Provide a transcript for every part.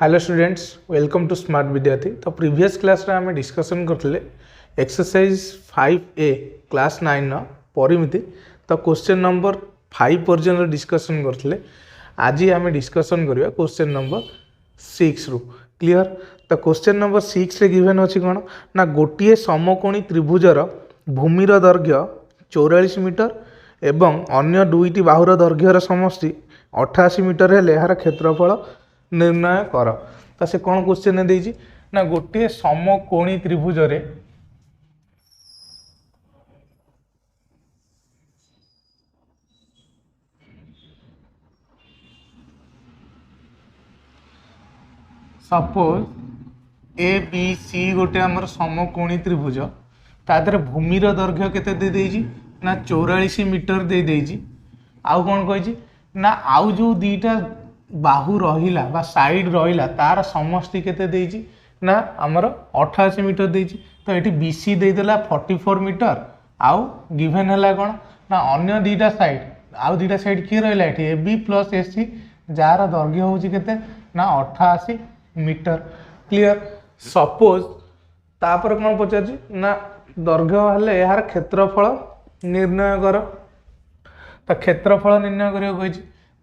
Hello students, welcome to smart Vidyarthi. तो previous class रे हमें डिस्कशन करते एक्सरसाइज 5A क्लास 9 परिमिति। तो क्वेश्चन नंबर 5 पर्यंत डिस्कशन करते। आज आम डिस्कशन करवा क्वेश्चन नंबर 6 रु। क्लियर। तो क्वेश्चन नंबर 6 रे गिवन अच्छी कौन ना गोटे समकोणी त्रिभुजर भूमिर दैर्घ्य 44 मीटर एवं अन्य दुईटी बाहुर दैर्घ्यर समष्टि 88 मीटर हेले यार क्षेत्रफल निर्णय कर। तो से कौन क्वेश्चन देजी ना गोटे समकोणी त्रिभुज रे सपोज ए बी सी गोटे आमर समकोणी त्रिभुज तादर भूमिर दैर्घ्य केते दे देजी ना 44 मीटर दे देजी। आउ कौन कही ना आउ जो दीटा बाहु रहिला बा साइड रहिला तार समष्टि केते देजी ना आमर 88 मीटर देजी। तो ये बीसी देदेला 44 मीटर आउ गिवन है कौन ना अन्य दीटा साइड आउ दीटा साइड किए रहा है A B plus A C जार दैर्घ्य होची केते ना 88 मीटर। क्लियर। सपोज तापर कौन पचार ना दैर्घ्य हेले यार क्षेत्रफल निर्णय कर। तो क्षेत्रफल निर्णय करियो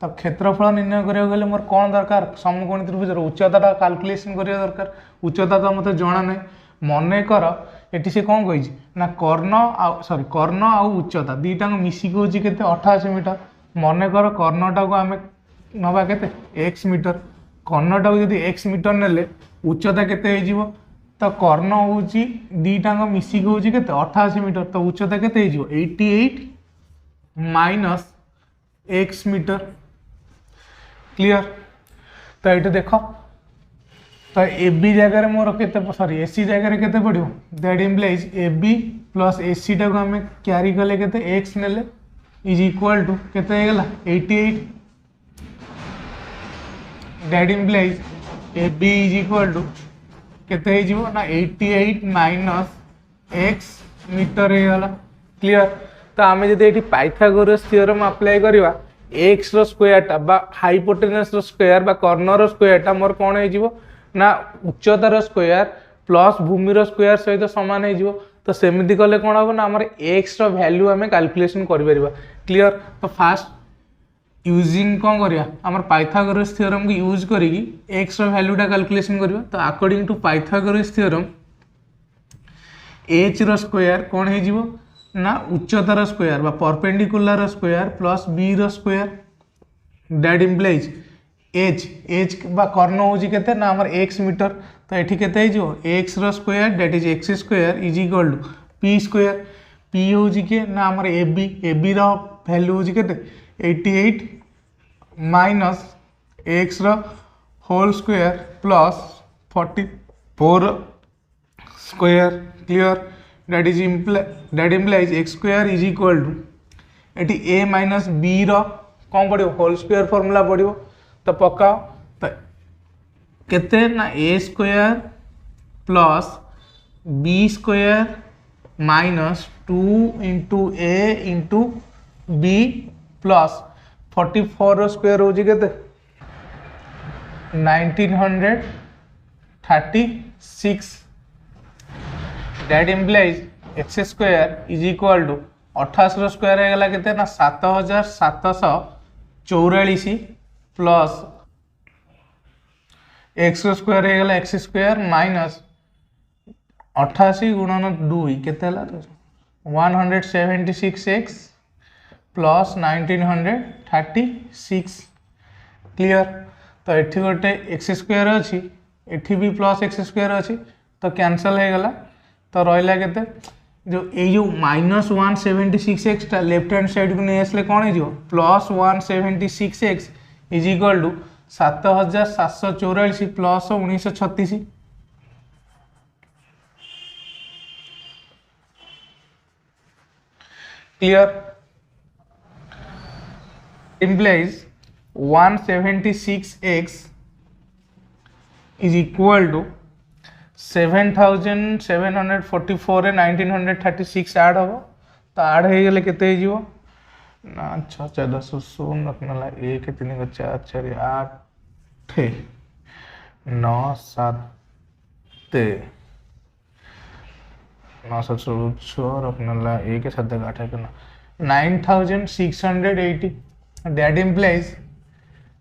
तो क्षेत्रफल निर्णय करियो गले मोर कौन दरकार समकोणी त्रिभुज उच्चता कैलकुलेशन करिया दरकार। उच्चता तो मते जाना नहीं मने कर एटी से कौन कही ना कर्ण आउ उच्चता दीटा मिसिक हो 88 मीटर। मने कर कर्णटा को आम नवा केते x मीटर कर्णटा को यदि x मीटर नेले उच्चता केते हो तो कर्ण हूँ दीटा मिसिक हो 88 मीटर। तो उच्चता केते हो 88 माइनस x मीटर। क्लियर। तो ये देख तो ए बी जगह मोर के सॉरी ए सी जगह के पड़ो that implies A B plus A C टाक आम क्यारी कले के एक्स नेले इज इक्वल टू केते 88 that implies A b is equal to केते ना 88 माइनस एक्स मीटर होगा। क्लियर। तो आम जब पाइथागोरस थ्योरम अप्लाई करवा एक्स स्क्वायरटा बा हाइपोटेनस स्क्वायर बा कर्णर स्क्वायरटा मोर कौन हो ना उच्चतार स्क्वायर प्लस भूमिर स्क्वायर सहित सामान हो। तो सेमती कले कौन हम ना आम एक्स वैल्यू आम कैलकुलेशन कर। क्लियर। तो फास्ट यूजिंग कौन करिया आमर पाइथागोरस थ्योरम को यूज करी एक्स वैल्यूटा कैलकुलेशन करवा। तो according to Pythagoras theorem H square कौन हो ना उच्चतार स्क्वायर बा perpendicular square plus B square that implies H H बा कर्ण होची केते ना हमर x मीटर। तो एठी केते हो x square that is x square is equal to p square p होची के ना हमर ab रो वैल्यू होची केते 88 माइनस x रो whole square plus 44 square. Clear. That implies x square is equal to एटी a माइनस b रो कौन पड़ो होल स्क्वायर फॉर्मूला पड़ो। तो पकाओ तो केते ना a square plus b square minus 2 into a into b plus 44 square हो केते 1936 that implies x square is equal to 88 square होगा केते ना 7744 प्लस एक्स स्क्वायर होगा एक्स स्क्वायर माइनस 88 गुणन 2 केते 176 एक्स प्लस 1936। क्लियर। तो ये गोटे एक्स स्क्वायर अच्छी एठी भी प्लस एक्स स्क्वायर अच्छी तो कैंसल हो गला। तो रहा केते जो ये minus 176 x left hand side को नहीं आसले कौन हो plus 176 x is equal to 7744 plus 1936। Clear. Implies 176x is equal to 7744 1936 add हम। तो ऐड हो गले केते ना 6 14 10 शून्य रखना एक 3 4 4 8 9 7 9 7 16 अपना एक 7 8 1 9680 that implies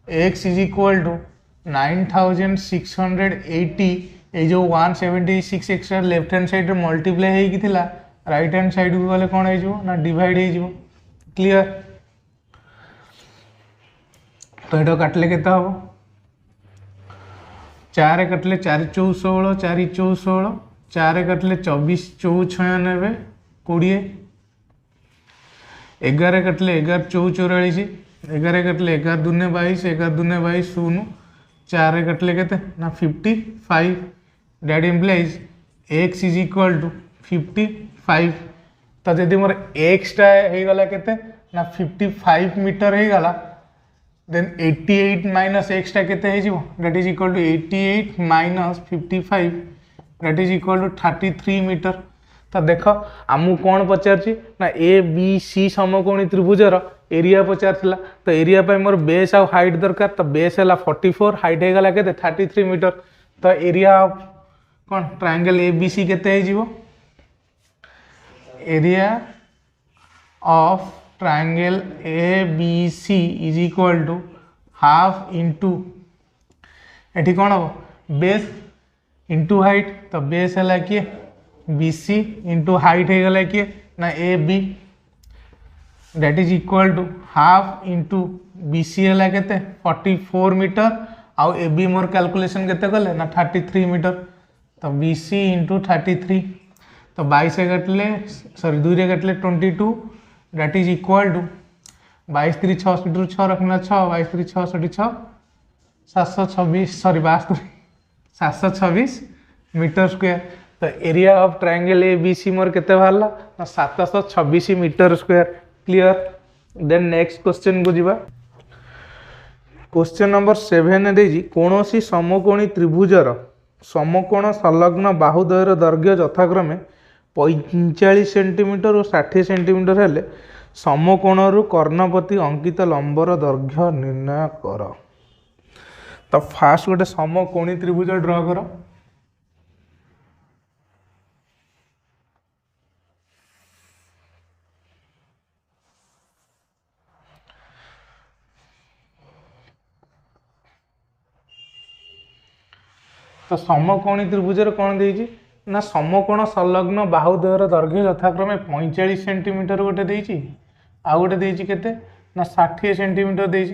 x is equal to 9680 ये जो 176 extra left hand side multiply होगी थिला राइट हैंड साइड को गले कौन हो ना डिवाइड हो क्लियर तो ये काटले केते हम 4 कटले 4 4 16 4 4 16 4 कटले 24 4 96 20 11 कटले 11 4 44 11 कटले 11 दूने 22 11 दूने 22 शून्य 4 कटले केते ना 55 that implies x is equal to 55 तो जदि मोर x टा हे गला केते ना 55 मीटर हे गला then 88 minus x टा केते हे जीवो that is equal to 88 minus 55 that is equal to 33 metre तो देख आमु कौन पचारछि ना ए बी सी समकोणी त्रिभुजर एरिया पचारथिला तो एरिया पे मोर बेस आ हाइट दरकार तो बेस हैला 44 हाइट हे गला केते 33 मीटर तो एरिया ऑफ कौन ट्रायंगल ए बी सी केते हे जीवो area of triangle A B C is equal to half into एठी कौन हम बेस इंटू हाइट तो बेस है किए बी सी इंटू हाइट हो गला किए ना A B that is equal to half into B C है केते 44 मीटर आउ ए बी मोर कैलकुलेशन केते कले ना 33 मीटर तो बी सी इंटू 33 तो 22 कटले सॉरी 2 रे कटले 22 दैट इज इक्वल टू 22 3 6 6 रखना 6 22 3 6 6 726 सॉरी 72 726 मीटर स्क्वायर तो area of triangle A B C मोर केते बाहरला ना 726 metre square clear then next question को जीवा क्वेश्चन नंबर 7 देजी कोनोसी समकोणी त्रिभुजर समकोण संलग्न बाहुद्वयर दैर्घ्य यथाक्रमे 45 सेंटीमीटर और 60 सेंटीमीटर हेले समकोणरु कर्णपति अंकित लंबर दैर्घ्य निर्णय कर तो फास्ट गोटे समकोणी त्रिभुज ड्र कर तो समकोणी त्रिभुजर कौन देजी ना समकोण संलग्न बाहुद्वयर दैर्घ्य यथाक्रमे 45 सेंटीमीटर गोटे देजी आ गोटे देजी केते ना 60 सेंटीमीटर देजी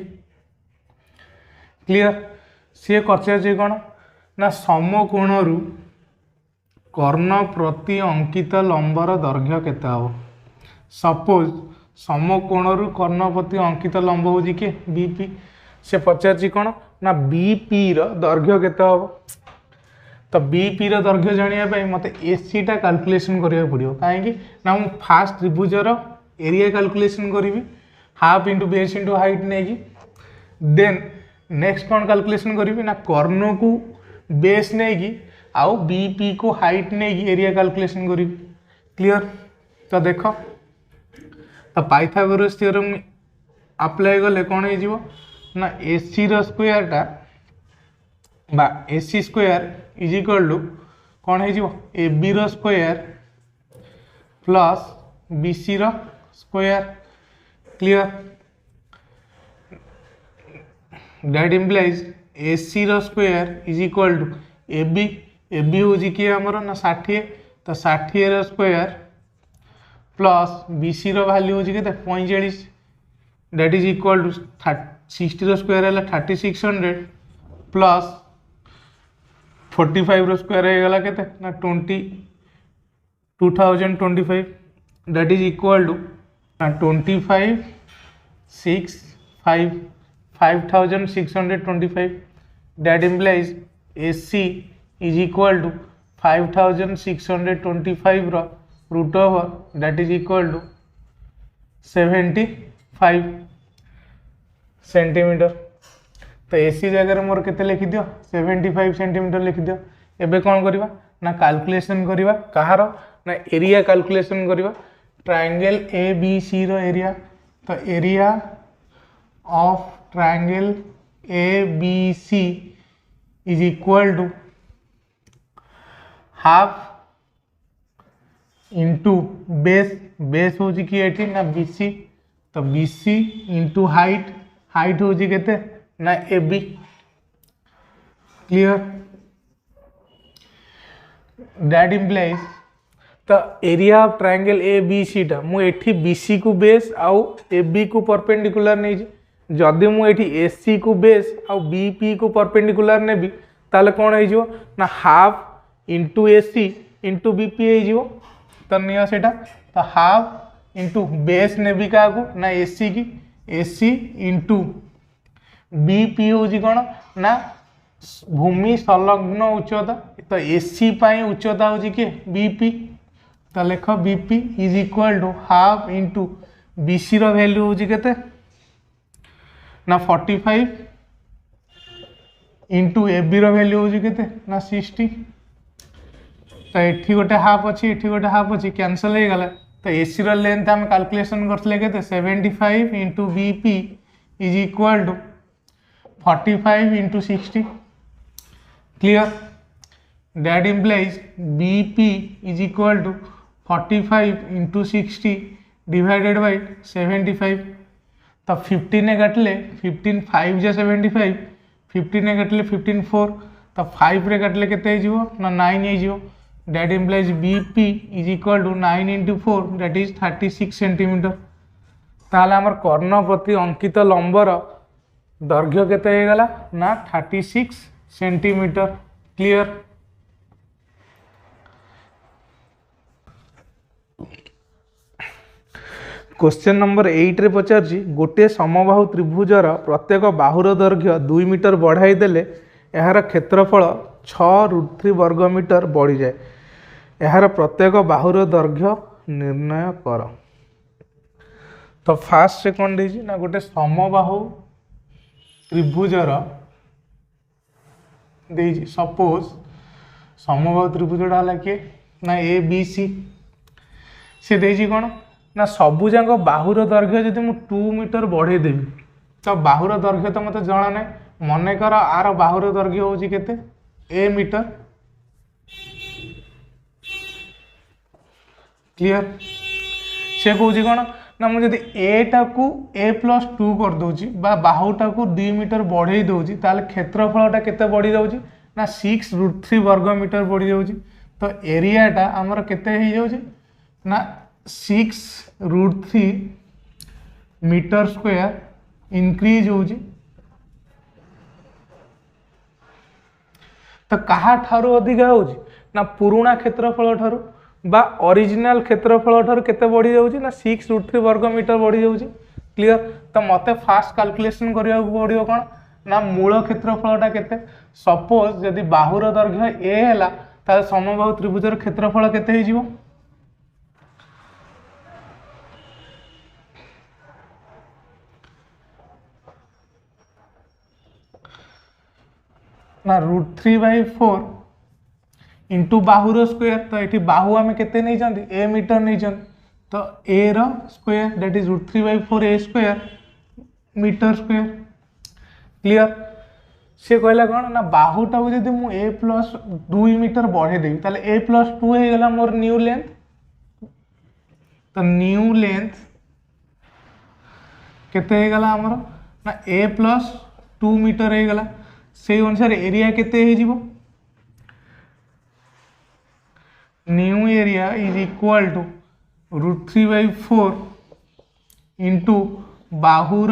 क्लियर सी कर कौन ना समकोणरु कर्ण प्रति अंकित लंबर दैर्घ्य केते हम सपोज समकोणरु कर्ण प्रति अंकित लंब हो कि बीपी से पचार कौन ना बीपी दैर्घ्य केते हम तो बीपी दैर्घ्य जानापी मत एसी टा कैलकुलेशन करिया पड़ियो कहीं ना मु फास्ट त्रिभुजर एरिया कैलकुलेशन करी half into base into height नहीं देन नेक्स्ट कौन कैलकुलेशन करी ना कर्ण को बेस नहीं आउ बीपी को हाइट नहीं एरिया कैलकुलेशन करी क्लियर तो देख तो पाइथागोरस थ्योरम अप्लाई गले कौन हो ना एसी स्क्वायर टा बा AC square is equal to कौन हो A B square plus B C square clear that implies A C square is equal to A B हूँ किए आमर ना 60 तो 60 square plus B C value हूँ के 45 that is equal to 60 square है 3600 प्लस 45 स्क्वायर है के ना 2025 that is equal to 5625 that implies AC is equal to 5625 root over that is equal to 75 centimetre तो एसी जगह मोर केते लिखि दियो 75 सेंटीमीटर लिखि दियो एबे कौन करवा ना कैलकुलेशन करवा कहार ना एरिया कैलकुलेशन करवा ट्रायंगल ए बी सी रो एरिया तो area of triangle A B C is equal to half into base base हूँ कि एटी ना बीसी तो बीसी इंटू हाइट हाइट हूँ केते ना A B clear that implies तो area of triangle A B C टा मु एठी बीसी को बेस आउ ए बी को परपेंडिकुलर नहीं जदि मु एठी एसी को बेस आउ बीपी को परपेंडिकुलर नेबी ताले कौन हो ना half into AC into BP हो तो नियो सेटा तो हाफ इंटू बेस नेबी क्या ना एसी की एसी इंटू बीपी हूँ कौन ना भूमि संलग्न उच्चता तो एसी पाई उच्चता हूँ कि बीपी तो लेख BP is equal to half into BC value हूँ केते ना 45 इंटू एबी वैल्यू हूँ केते ना 60 तो एठी गोटे हाफ अच्छी एठी गोटे हाफ अच्छी कैंसल हो गला तो एसी लेंथ आम कैलकुलेशन करते केते 75 into BP is equal to 45 into 60 clear that implies BP is equal to 45 into 60 divided by 75 तो 15 ने काटले 15 5 जे 75 15 ने काटले 15 4 तो 5 रे काटले केते हो ना 9 हो that implies BP is equal to 9 into 4 that is 36 centimetre ताहले हमर कर्ण प्रति अंकित लंबर दैर्घ्य केते हो गला ना 36 सेंटीमीटर क्लियर क्वेश्चन नंबर 8 रे पचार गोटे समबाहु त्रिभुजर प्रत्येक बाहुर दैर्घ्य 2 मीटर बढ़ाई देले यार क्षेत्रफल 6√3 वर्ग मीटर बढ़ी जाए यार प्रत्येक बाहुर दैर्घ्य निर्णय कर तो फास्ट से कौन देजी ना गोटे समबाहु त्रिभुजर देजी सपोज समबाहु त्रिभुजटा है किए ना ए बी सी से देजी कौन ना सबू जाक बाहुर दैर्घ्य जब मुझे 2 मीटर बढ़े देवी तो बाहुर दैर्घ्य तो मत जना ना मनकर आर बाहुर दैर्घ्य हूँ केते ए मीटर क्लियर से कौन कौन ना मुझे एटा को ए प्लस 2 कर दूची बाहुटा को 2 मीटर बढ़े दूची ताल क्षेत्रफलटा केते बढ़ी जाऊँगी ना 6√3 वर्ग मीटर बढ़ी जाऊँगी तो एरियाटा आमर केते हो जाऊँगी ना 6√3 मीटर स्क्वायर इनक्रीज होउची तो कहा ठारू अधिका होउची ना पुराणा क्षेत्रफल ठारू बा ओरिजिनल क्षेत्रफल ठारू केते बढ़ी जाउची ना 6√3 वर्ग मीटर बढ़ी जाउची क्लियर तो मते फास्ट कैलकुलेशन करिया पड़ियो कोन ना मूल क्षेत्रफलटा केते सपोज यदि बाहुर दैर्घ्य ए हैला ता समबाहु त्रिभुजर क्षेत्रफल केते हो जिवो ना √3/4 इंटू बाहुर स्क्वायर तो ये बाहु आम के ए मीटर नहीं तो A square that is √3/4 A square metre square clear सी कहला कौन ना बाहुटा को जब मुझे ए प्लस 2 मीटर बढ़े देवी ताले ए प्लस 2 हो गला मोर न्यू लेंथ तो न्यू लेंथ केते हो गला हमर ना ए प्लस 2 मीटर हो गला से अनुसार एरिया केते हो जिवो new area is equal to √3/4 into बाहुर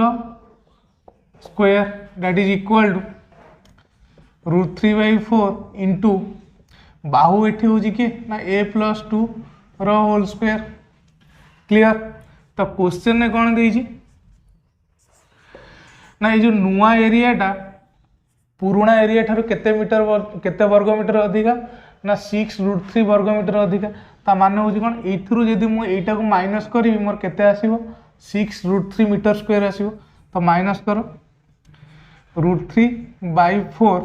square that is equal to √3/4 into बाहु एठी हो कि ना A plus 2 whole square clear तो क्वेश्चन ने कौन देजी ना ये जो नुआ एरियाटा पुराणा एरिया ठारू केते वर्ग मीटर अधिका ना 6√3 वर्ग मीटर अधिका ता माने हो कौन एथुरु जदि मु एटा को माइनस करी मोर केते आसीबो 6√3 मीटर स्क्वायर आसीबो तो माइनस करो √3/4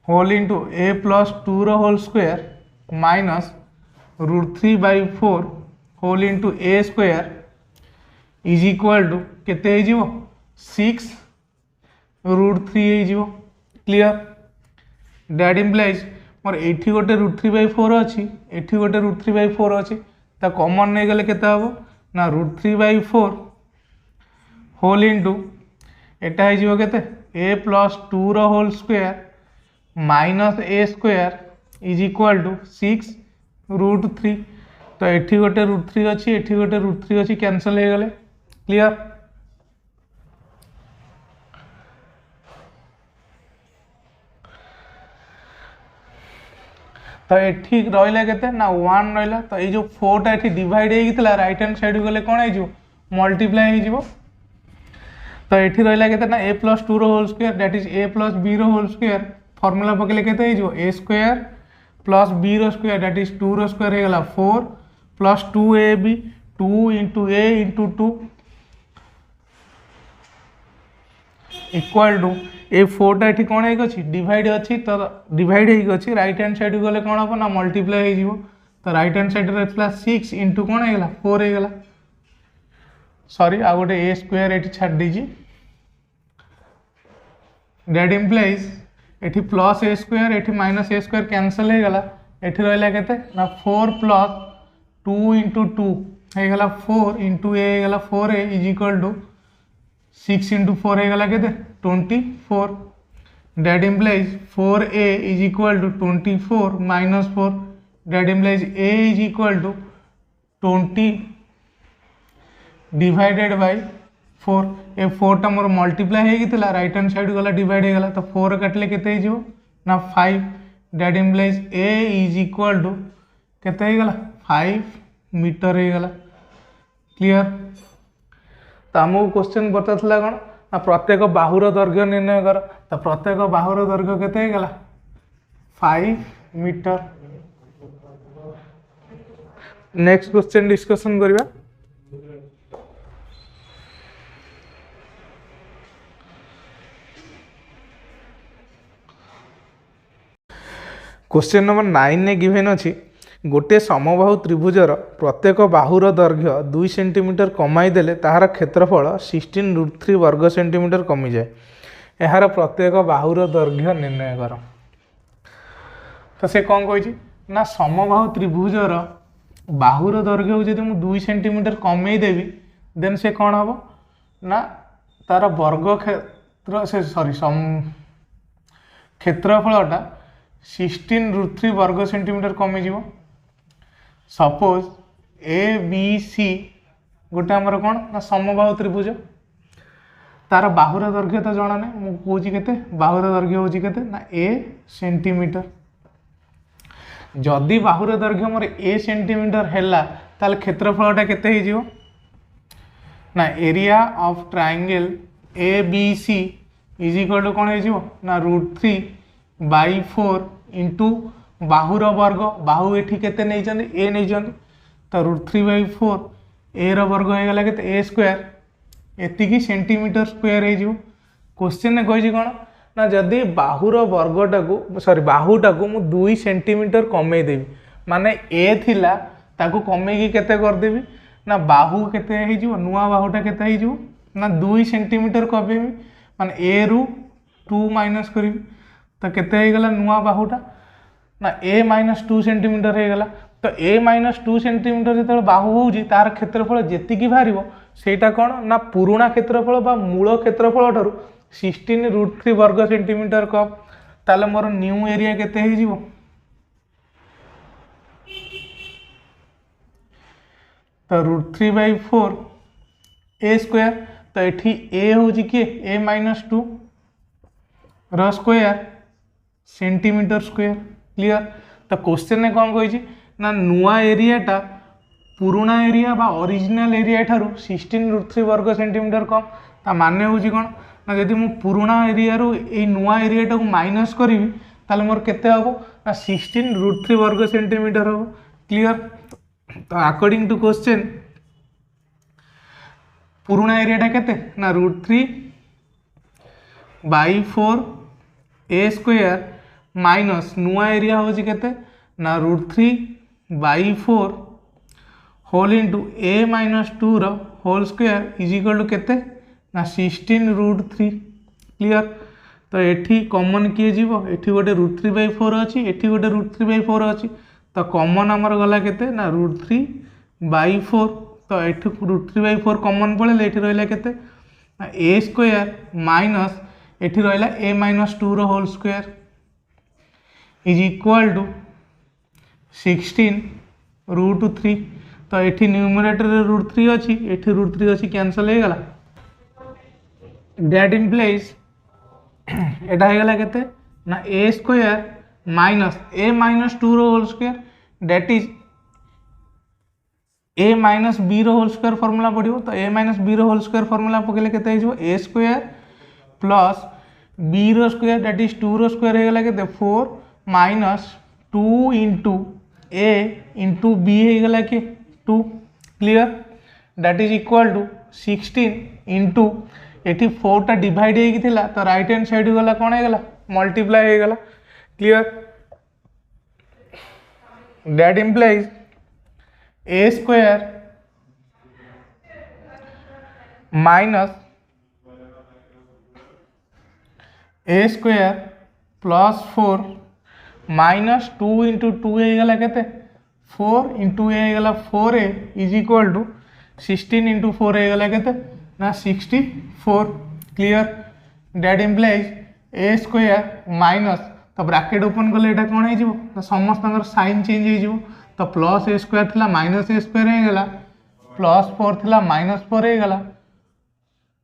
whole into A plus 2 whole square minus √3/4 whole into A square is equal to केते हो 6√3 क्लियर दैट इम्प्लाइज मोर एठी गोटे √3/4 अच्छी एठी गोटे √3/4 अच्छी ता कॉमन नहीं गले केते हबो ना √3/4 होल इंटू एटा है जीवो केते a + 2 रो whole square minus a square is equal to 6 √3 तो एठी गोटे √3 अच्छी एठी गोटे √3 अच्छी कैंसल हो गले क्लियर। तो एठी रहिला केते ना 1 रहिला तो ये जो 4 टा एठी डिवाइड हेगितला राइट हैंड साइड गले कोन हे जो मल्टीप्लाई हे जीवो तो एठी रहिला केते ना a + 2 रो whole square that is a + b रो होल स्क्वायर फार्मूला पकेले केते हे जो a स्क्वायर प्लस b रो स्क्वायर दैट इज 2 रो स्क्वायर हे गला 4 plus 2ab 2 * a * 2 equal to A 4 टा एठी कोन हे अछि डिवाइड अछि तो डिवाइड हे अछि राइट हैंड साइड गले कोन हो ना मल्टीप्लाई हे जीवो तो राइट हैंड साइड रे थला 6 * कोन हे गला 4 हे गला सॉरी आ गोटे a स्क्वायर एठी छाड़ दीजी दैट इम्प्लाइज एठी प्लस a स्क्वायर एठी माइनस a स्क्वायर कैंसिल हे गला एठी रहला केते ना 4 + 2 * 2 हे गला 4 * a हे गला 4a इज इक्वल टू 6 * 4 हे गला केते 24 that implies 4a is equal to 24 minus 4 that implies a is equal to 20 divided by 4 ए 4 टा मोर मल्टीप्लाई हे गितला राइट हैंड साइड गला डिवाइड हे गला तो 4 काटले केते हे जो ना 5 that implies a is equal to केते हे गला 5 मीटर हे गला क्लियर। तो हमको क्वेश्चन बताथला कोन ना प्रत्येक बाहुर दैर्घ्य निर्णय कर तो प्रत्येक बाहुर दैर्घ्य केते हे गला 5 मीटर। नेक्स्ट क्वेश्चन डिस्कशन करबा क्वेश्चन नंबर 9 ने गिवेन अच्छी गोटे समबाहु त्रिभुजर प्रत्येक बाहुर दैर्घ्य 2 सेंटीमीटर कमाई देले ताहार क्षेत्रफल 16√3 वर्ग सेंटीमीटर कमी जाए यार प्रत्येक बाहुर दैर्घ्य निर्णय कर। तो से कौन कही ना समबाहु त्रिभुजर बाहुर दैर्घ्य जब मुझे 2 सेंटीमीटर कमाई देवी देन से कौन हम ना तार वर्ग क्षेत्र से सॉरी क्षेत्रफलटा 16√3 वर्ग सेंटीमीटर कमी जीवो। सपोज ए बी सी गोटे आमर कौन ना समबाहु त्रिभुज तार बाहुर दैर्घ्य तो जाना नहीं मुझे कौची केते बाहुर दैर्घ्य होची केते ना ए सेंटीमीटर जदि बाहुर दैर्घ्य मोर ए सेंटीमीटर हैला ताल क्षेत्रफलटा केते हे जीवो ना area of triangle A B C is equal to कौन हो ना √3/4 इंटू बाहुर वर्ग बाहु एठी केते नहीं चंदी ए नहीं चंदी तो √3/4 ए रो वर्ग हो गला केते ए स्क्वायर एति की सेंटीमीटर स्क्वायर हे जिवो। क्वेश्चन ने कहि कोन ना जदी बाहुर वर्गटा को सॉरी बाहुटा को मु 2 सेंटीमीटर कमे देबी माने ए थिला ताको कमे की केते कर देबी ना बाहु केते हे जिवो नुवा बाहुटा केते हे जिवो ना 2 सेंटीमीटर कमेबी माने ए रु 2 माइनस करिबी तो केते हे गला नुआ बाहुटा ना a - 2 सेंटीमीटर हे गला तो a - 2 सेंटीमीटर जो बाहु होउजी तार क्षेत्रफल जेति की बाहरिबो सेटा कोन ना पुराना क्षेत्रफल बा मूल क्षेत्रफल ठारू 16√3 वर्ग सेंटीमीटर कम ताले मोर न्यू एरिया केते हे जिवो तो √3/4 a स्क्वायर तो एठी a होउजी के a - 2 रो स्क्वायर सेंटीमीटर स्क्वायर क्लियर। तो क्वेश्चन ने कौन कही ना नुआ एरियाटा पुराना एरिया बा ओरिजिनल एरिया ठारू 16√3 वर्ग सेंटीमीटर कम ता माने होची कौन ना जदि मु पुराना एरिया रो ए नुआ एरियाटा को माइनस करी ताले मोर केते हबो ना 16√3 वर्ग सेंटीमीटर हबो क्लियर। तो अकॉर्डिंग टू क्वेश्चन पुराना एरियाटा केते ना √3/4 ए स्क्वायर माइनस नुआ एरिया होची केते ना √3/4 होल इंटू a - 2 रो whole square is equal to केते ना 16√3 क्लियर। तो एठी कॉमन किए जीवो एठी गोटे √3/4 अच्छी एठी गोटे √3/4 अच्छी तो कॉमन आमर गला केते ना √3/4 तो एठी √3/4 कॉमन पड़े एठी रहला केते ए स्क्वायर माइनस एठी रहला a-2 रो whole square is equal to 16√3 तो एठी न्यूमरेटर √3 अच्छी एठी √3 अच्छी कैंसल हो गला दैट इम्प्लाइज एटा हो गला केते ना a स्क्वायर माइनस a-2 रो whole square that is a-b रो होल स्क्वायर फॉर्मूला पड़िबो तो a-b रो होल स्क्वायर फॉर्मूला पकेले केते हो a स्क्वायर प्लस b रो स्क्वायर दैट इज 2 रो स्क्वायर हो गला केते 4 minus 2 into a into b हो गला के 2 clear that is equal to 16 into एटी 4 टा डिवाइड होगी थिला तो राइट हैंड साइड गला कौन हो गला मल्टीप्लाई हो गला clear that implies a square minus a square plus 4 minus 2 into 2 हो गला केते 4 इंटू ए हो गला 4a is equal to 16 into 4 हो गला केते ना 64 clear that implies a square minus तो ब्रैकेट ओपन कले एटा कोन हो तो समस्त साइन चेंज हो तो प्लस ए स्क्वायर थिला माइनस ए स्क्वायर हो गला प्लस 4 थिला माइनस 4 हो गला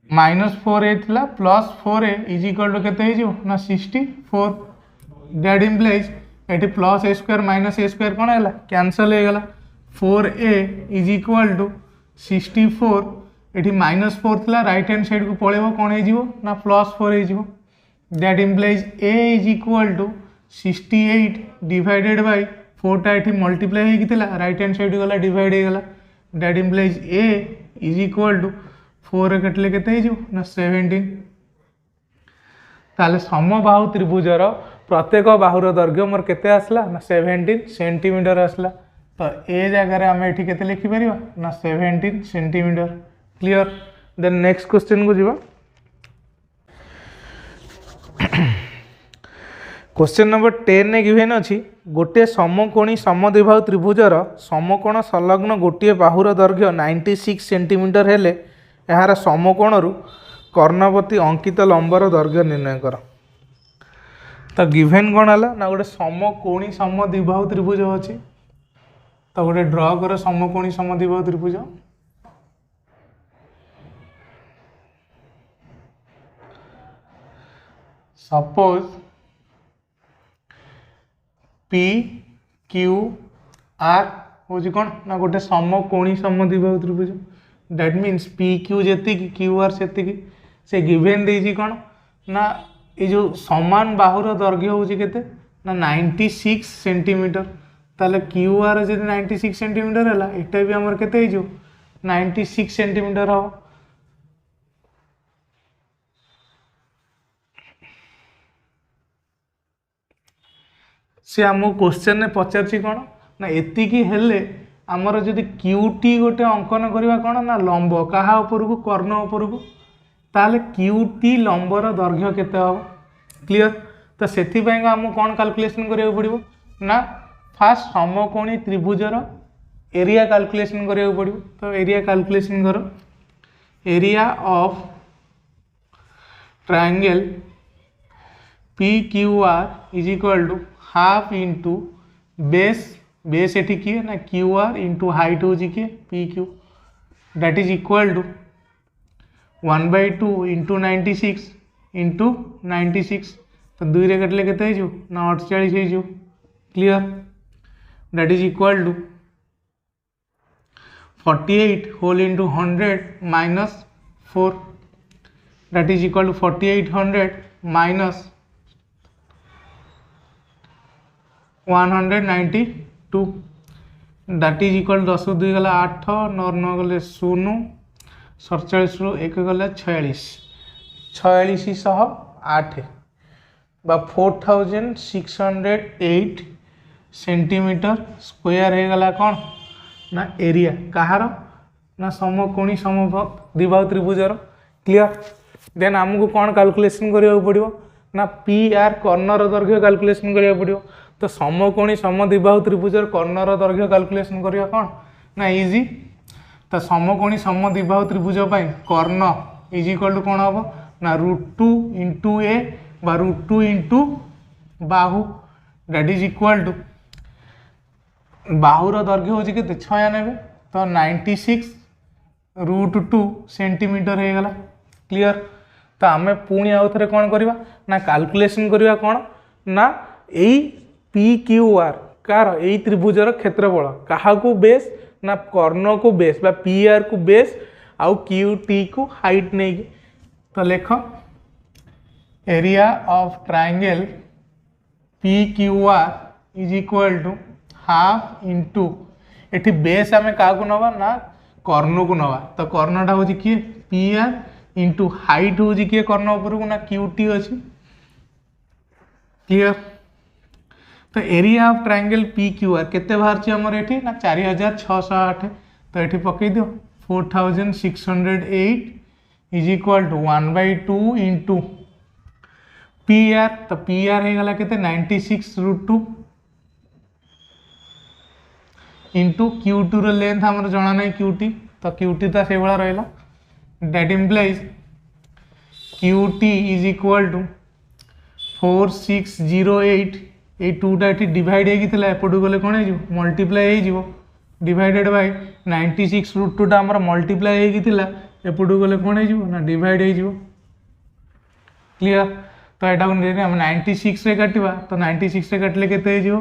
माइनस 4a थिला plus 4a is equal to केते हो ना 64 दैट इम्प्लाइज एटी plus A square minus A square कोन हैला कैंसल हो गला 4a इज इक्वल टू 64 एटी माइनस 4 थिला राइट हैंड साइड को पळेबो कोन हो ना प्लस 4 हो that implies a is equal to 68 divided by 4 टा एटी मल्टीप्लाई होगी थिला राइट हैंड साइड गला डिवाइड हो गला that implies a is equal to 4 कटले केते हो ना 17 ताले समबाहु त्रिभुजर प्रत्येक बाहुर दैर्घ्य मोर केते आसला ना 17 सेंटीमीटर आसला तो ए जगह आम एठी केते लिखि परिबा ना 17 centimetre clear then next question को जीवा क्वेश्चन नंबर 10 ने गिवेन अछि गोटे समकोणी समद्विबाहु त्रिभुजर समकोण संलग्न गोटे बाहुर दैर्घ्य 96 सेंटीमीटर हेले यार समकोणरू कर्णवती अंकित लंबर दैर्घ्य निर्णय कर तो गिवेन कौन है ना गोटे समकोणी समद्विबाहु त्रिभुज अच्छी तो गोटे ड्र कर समकोणी समद्विबाहु त्रिभुज सपोज P Q R हूँ कौन ना गोटे समकोणी समद्विबाहु त्रिभुज that means P Q G Q R से गिवेन देजी कौन ना ये जो समान बाहुर दैर्घ्य हूँ केते ना 96 सेंटीमीटर ताले क्यू आर जब 96 सेंटीमीटर है एटा भी आमर केते 96 सेंटीमीटर हम से आम क्वेश्चन ने पचार कौन ना एतिकी हेले आमर जदि क्यूटी गोटे अंकन करवा कौन ना लंब क्या उपरकू कर्ण उपरकू ताले क्यूटी लंबर दैर्घ्य केते हम क्लियर तो से आमको कौन कैलकुलेशन करा पड़ो ना फास्ट समकोणी त्रिभुजर एरिया कैलकुलेशन करा पड़ो तो एरिया कैलकुलेशन कर area of triangle P Q R is equal to half into base एटी किए ना क्यू आर इंटू हाइट हूँ किए P Q that is equal to 1/2 into 96 into 96 तो 2 रे कटले केते हो ना 48 हो clear that is equal to 48 whole into 100 minus 4 that is equal to 4800 minus 192 that is equal 10 2 गला 8 9 9 गले 0 47 रु 1 गला 46 4608 बा 4608 सेंटीमीटर स्क्वायर हो गला कौन ना एरिया कहार ना समकोणी समद्विबाहु त्रिभुजर क्लियर देन आमको कौन कैलकुलेशन करा पड़ो ना पी आर कर्णर दैर्घ्य कैलकुलेशन करिया पड़ियो। तो समकोणी समद्विबाहु त्रिभुजर कर्णर दैर्घ्य कैलकुलेशन करिया कोन ना इजी। तो समकोणी समद्विबाहु त्रिभुज पई कर्ण इज इक्वल टू कोन हबो ना √2 इंटू ए बा √2 into Bahu that is equal to बाहुर दैर्घ्य होची केते 96 तो 96 √2 सेंटीमीटर हो गला। क्लियर। तो आम पुणी आउ थे कौन करवा ना कैलकुलेशन करवा कौन ना यही पी क्यू आर कार यही त्रिभुजर क्षेत्रफल क्या बेस ना कर्ण को बेस बा पी आर को बेस आउ क्यू टी को हाइट नहीं। तो लेख area of triangle P Q R is equal to half into एटी बेस आम क्या नवा ना कर्ण को नवा। तो कर्णटा हूँ किए पी आर इंटू हाइट हूँ किए कर्ण उपरकू ना क्यू टी अच्छी। क्लियर। तो area of triangle P Q are केते बाहर आमर ये ना 4608 तो ये पकई दियो 4608 is equal to 1/2 into P R. तो पी आर हो गला केते 96 √2 इंटू क्यू टू लेंथ आमर जना ना क्यू टी। तो क्यू टी तो से भाया रहा that implies Q T is equal to 4608 ये टूटा ये डिवाइड होता एपटू गले कौन हो मल्टीप्लाई हो डिवाइडेड बाय 96 √2 आमर मल्टीप्लाई होता एपटू गले कौन हो ना डिवाइड हो। क्लियर। तो यहाँ आम 96 रे काटिबा तो 96 रे काटिले केते हो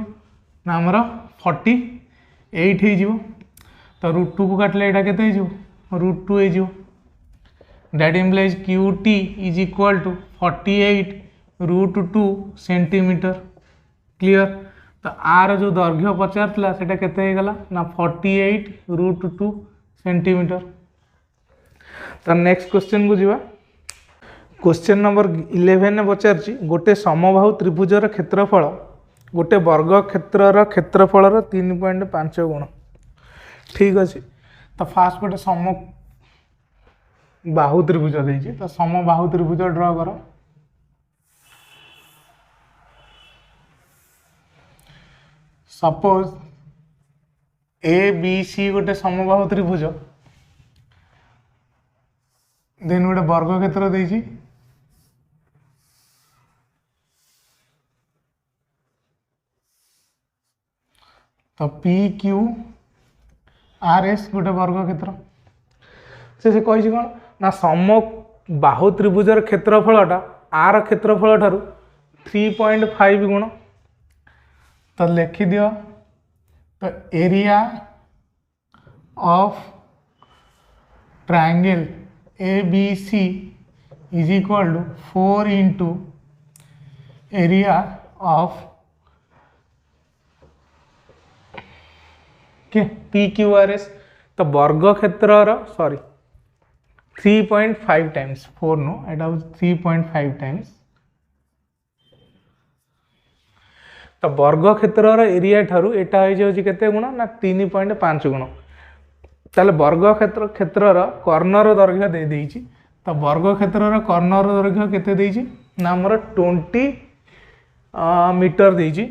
ना आमर 48 हो। तो √2 को काटिले यहाँ केते हो √2 हो that implies Q T is equal to 48 √2 centimetre. Clear. तो आर जो दैर्घ्य पचार से केते गला ना 48 √2 सेंटीमीटर। तो नेक्स्ट क्वेश्चन को जीवा। क्वेश्चन नंबर 11 ने पचार गोटे समबाहु त्रिभुजर क्षेत्रफल गोटे वर्ग क्षेत्रर क्षेत्रफलर 3.5 गुण। ठीक अच्छे। तो फास्ट गोटे सम बाहु त्रिभुज देती तो समबाहु त्रिभुज ड्र कर। सपोज ए बी सी गोटे समबाहु त्रिभुज देन गोटे वर्ग क्षेत्र देती तो पी क्यू आर एस गोटे वर्ग क्षेत्र से कही कौन ना सम बाहु त्रिभुजर क्षेत्रफलटा आर क्षेत्रफल ठारू 3.5 गुण। तो लिखि दियो तो area of triangle A B C is equal to 4 into area of के पी क्यू आर एस। तो वर्ग क्षेत्र सॉरी 3.5 टाइम्स 4 नो एटा 3.5 टाइम्स। तो वर्ग क्षेत्र एरिया ठारू एटा हो केते गुण ना 3.5 गुण। ताले वर्ग क्षेत्र क्षेत्रर कर्णर दैर्घ्य दे देइछि। तो वर्ग क्षेत्रर कर्णर दैर्घ्य केते देइछि ना हमर 20 मीटर देइछि।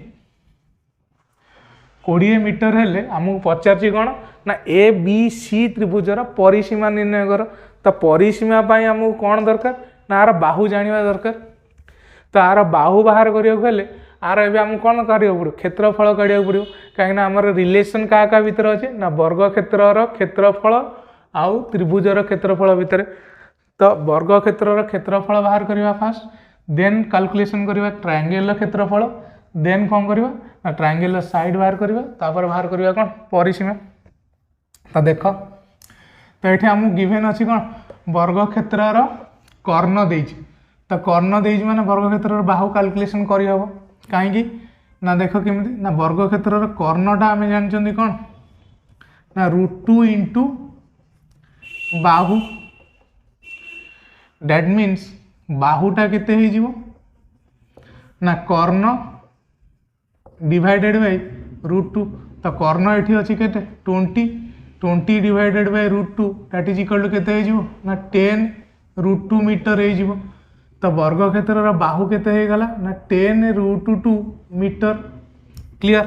20 मीटर हेले आमको पचार कौन ना ए बी सी त्रिभुजर परिसीमा निर्णय कर। तो परिसीमा आमको कौन दरकार ना आर बाहु जाना दरकार। तो आर बाहु बाहर करने आर ए आम कौन करा पड़ो क्षेत्रफल काढ़ा पड़ो कहीं आमर रिलेसन क्या भितर अच्छे ना वर्ग क्षेत्रर क्षेत्रफल आउ त्रिभुजर क्षेत्रफल भितर। तो वर्ग क्षेत्रर क्षेत्रफल बाहर करवा फास्ट देन कैलकुलेशन करवा ट्रायंगल क्षेत्रफल देन कौन करवा ट्रायंगल साइड बाहर करवा तापर बाहर करवा कौन परिसीमा। तो देख तो ये आमको गिवेन अच्छी कौन वर्ग क्षेत्रर कर्ण देइछि। तो कर्ण देइछि माने वर्ग क्षेत्रर बाहु कैलकुलेशन करहब कहीं ना देख केमती ना वर्ग क्षेत्रर कर्णटा आम जानते कौन ना √2 इंटू बाहु दैट मीन्स बाहुटा केते हो ना कर्ण डिवाइडेड बाय √2। तो कर्ण ये अच्छी के 20 divided by √2 that is equal to केते हो ना 10 √2 मीटर हो। तो वर्ग क्षेत्र बाहु केते गला ना 10√2 मीटर। क्लियर।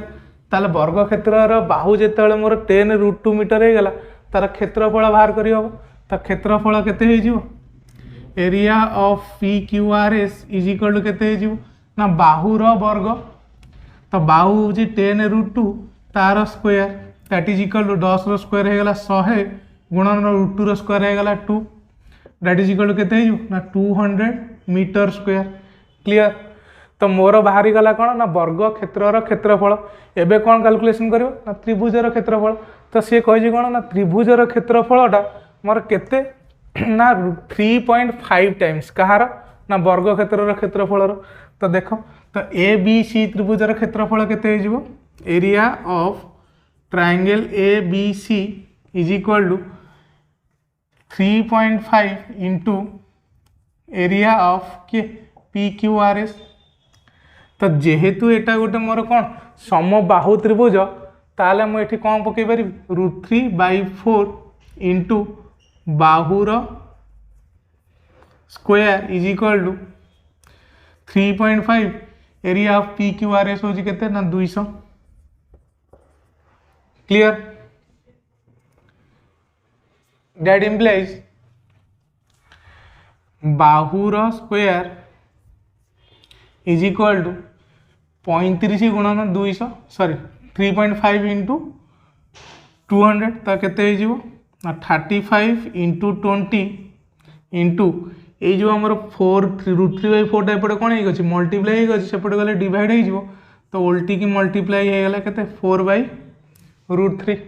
ताले वर्ग क्षेत्र बाहु जेतेबेले मोर 10√2 मीटर हो गला तार क्षेत्रफल बाहर करी हबो। तो क्षेत्रफल केते हो जिवो area of P Q R S is equal to केते हो जिवो ना बाहुर वर्ग। तो बाहु हूँ 10√2 तार square that is equal to 10 रो स्क्वायर हो गला 100 गुणन √2 रो स्क्वायर हो गला 2 दैट इज इक्वल टू केते हो ना 200 मीटर स्क्वायर। क्लियर। तो मोर बाहरी गला कौन ना वर्ग क्षेत्र क्षेत्रफल। एबे कौन कैलकुलेशन करियो ना त्रिभुजर क्षेत्रफल। तो सी कहि कौन ना त्रिभुजर क्षेत्रफलटा मोर केते ना 3.5 टाइम्स कहार ना वर्ग क्षेत्र क्षेत्रफल। तो देख तो ए बी सी त्रिभुजर क्षेत्रफल केते हो area of triangle A B C is equal to 3.5 into area of के पी क्यू आर एस। तो जेहेतु एटा गोटे मोर कौन समबाहु त्रिभुज ताले मुझे कौन पकई पारि √3/4 इंटू बाहुर square is equal to 3.5 area of P Q R S हो केते ना 200। क्लियर। दैट इम्प्लाइज बाहुर स्क्वायर इज इक्वल टू 35 गुणन 200 सॉरी 3.5 इंटू 200 तो केते हो 35 इंटू 20 इंटू ये जो आमर 4√3/4 एपटे कौन हो मल्टीप्लाई होपटे गले डिवाइड हो तो उल्टी की मल्टीप्लाई हो गला केते 4/√3।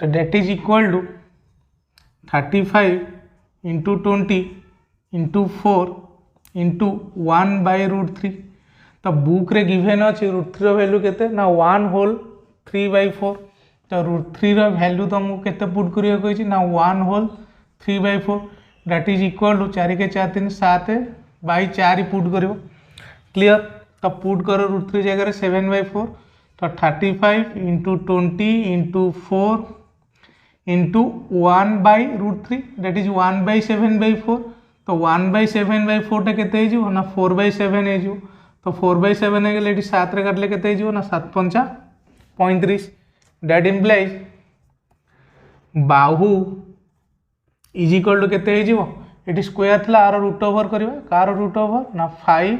तो that is equal to 35 into 20 into 4 into 1/√3। तो बुक रे गिवेन अच्छी √3 वैल्यू केते ना 1/3/4। तो √3 वैल्यू तुमको केते पुट करियो कहिछि ना 1/3/4 दैट इज इक्वल टू 4 के 4 3 7/4 पुट करियो। क्लियर। तो पुट करो √3 जगह 7/4 तो 35 into 20 into 4 into 1/√3 that is 1/7/4। तो 1/7/4 टा केते हो ना 4/7 हो। तो 4/7 हो गले 7 रे काटले केते हो ना 7×5 = 35। That implies Bahu is equal to केते हो ये स्क्वायर थला आर रूट ओवर करबा कार रूट ओवर ना 5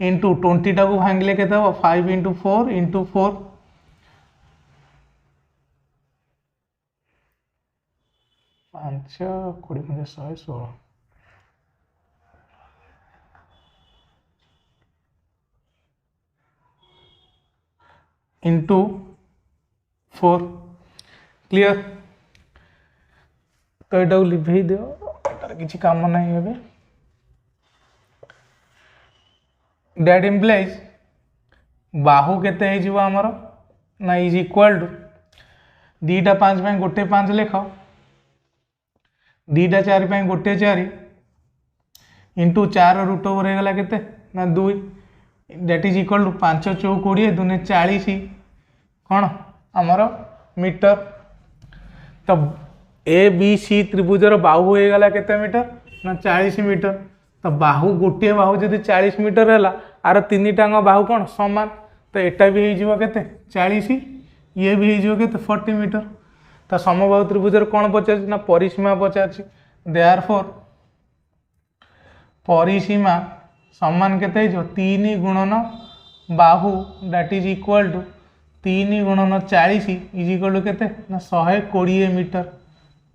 इंटू 20 टा को भांगले केते हो 5 इंटू 4 इंटू 4 5 20 116 इंटू 4। क्लियर। तो ये लिभे दियो तार किसी काम नहीं है। दैट इम्प्लाइज बाहु केते हो आमर ना इज इक्वल टू 2टा 5 में गोटे 5 लेख 2टा 4 में गोटे 4 इंटू 4 रूट ओवर हो गला केते ना 2 दैट इज इक्वल टू 5 × 4 = 20 2 40 कौन आमर मीटर। तो ए बी सी त्रिभुजर बाहु हो गला केते मीटर ना 40 मीटर। तो बाहु गोटे बाहु जब 40 मीटर है आर 3 टांग बाहु कौन सामान तो एटा भी हो केते 40 ये भी हो केते 40 मीटर। तो समबाहु त्रिभुजर कौन पचार ना परिसीमा पचार देयरफॉर परिसीमा समान केते 3 गुणन बाहु दैट इज इक्वल टू 3 गुणन 40 इज इक्वल टू केते ना 120 metre.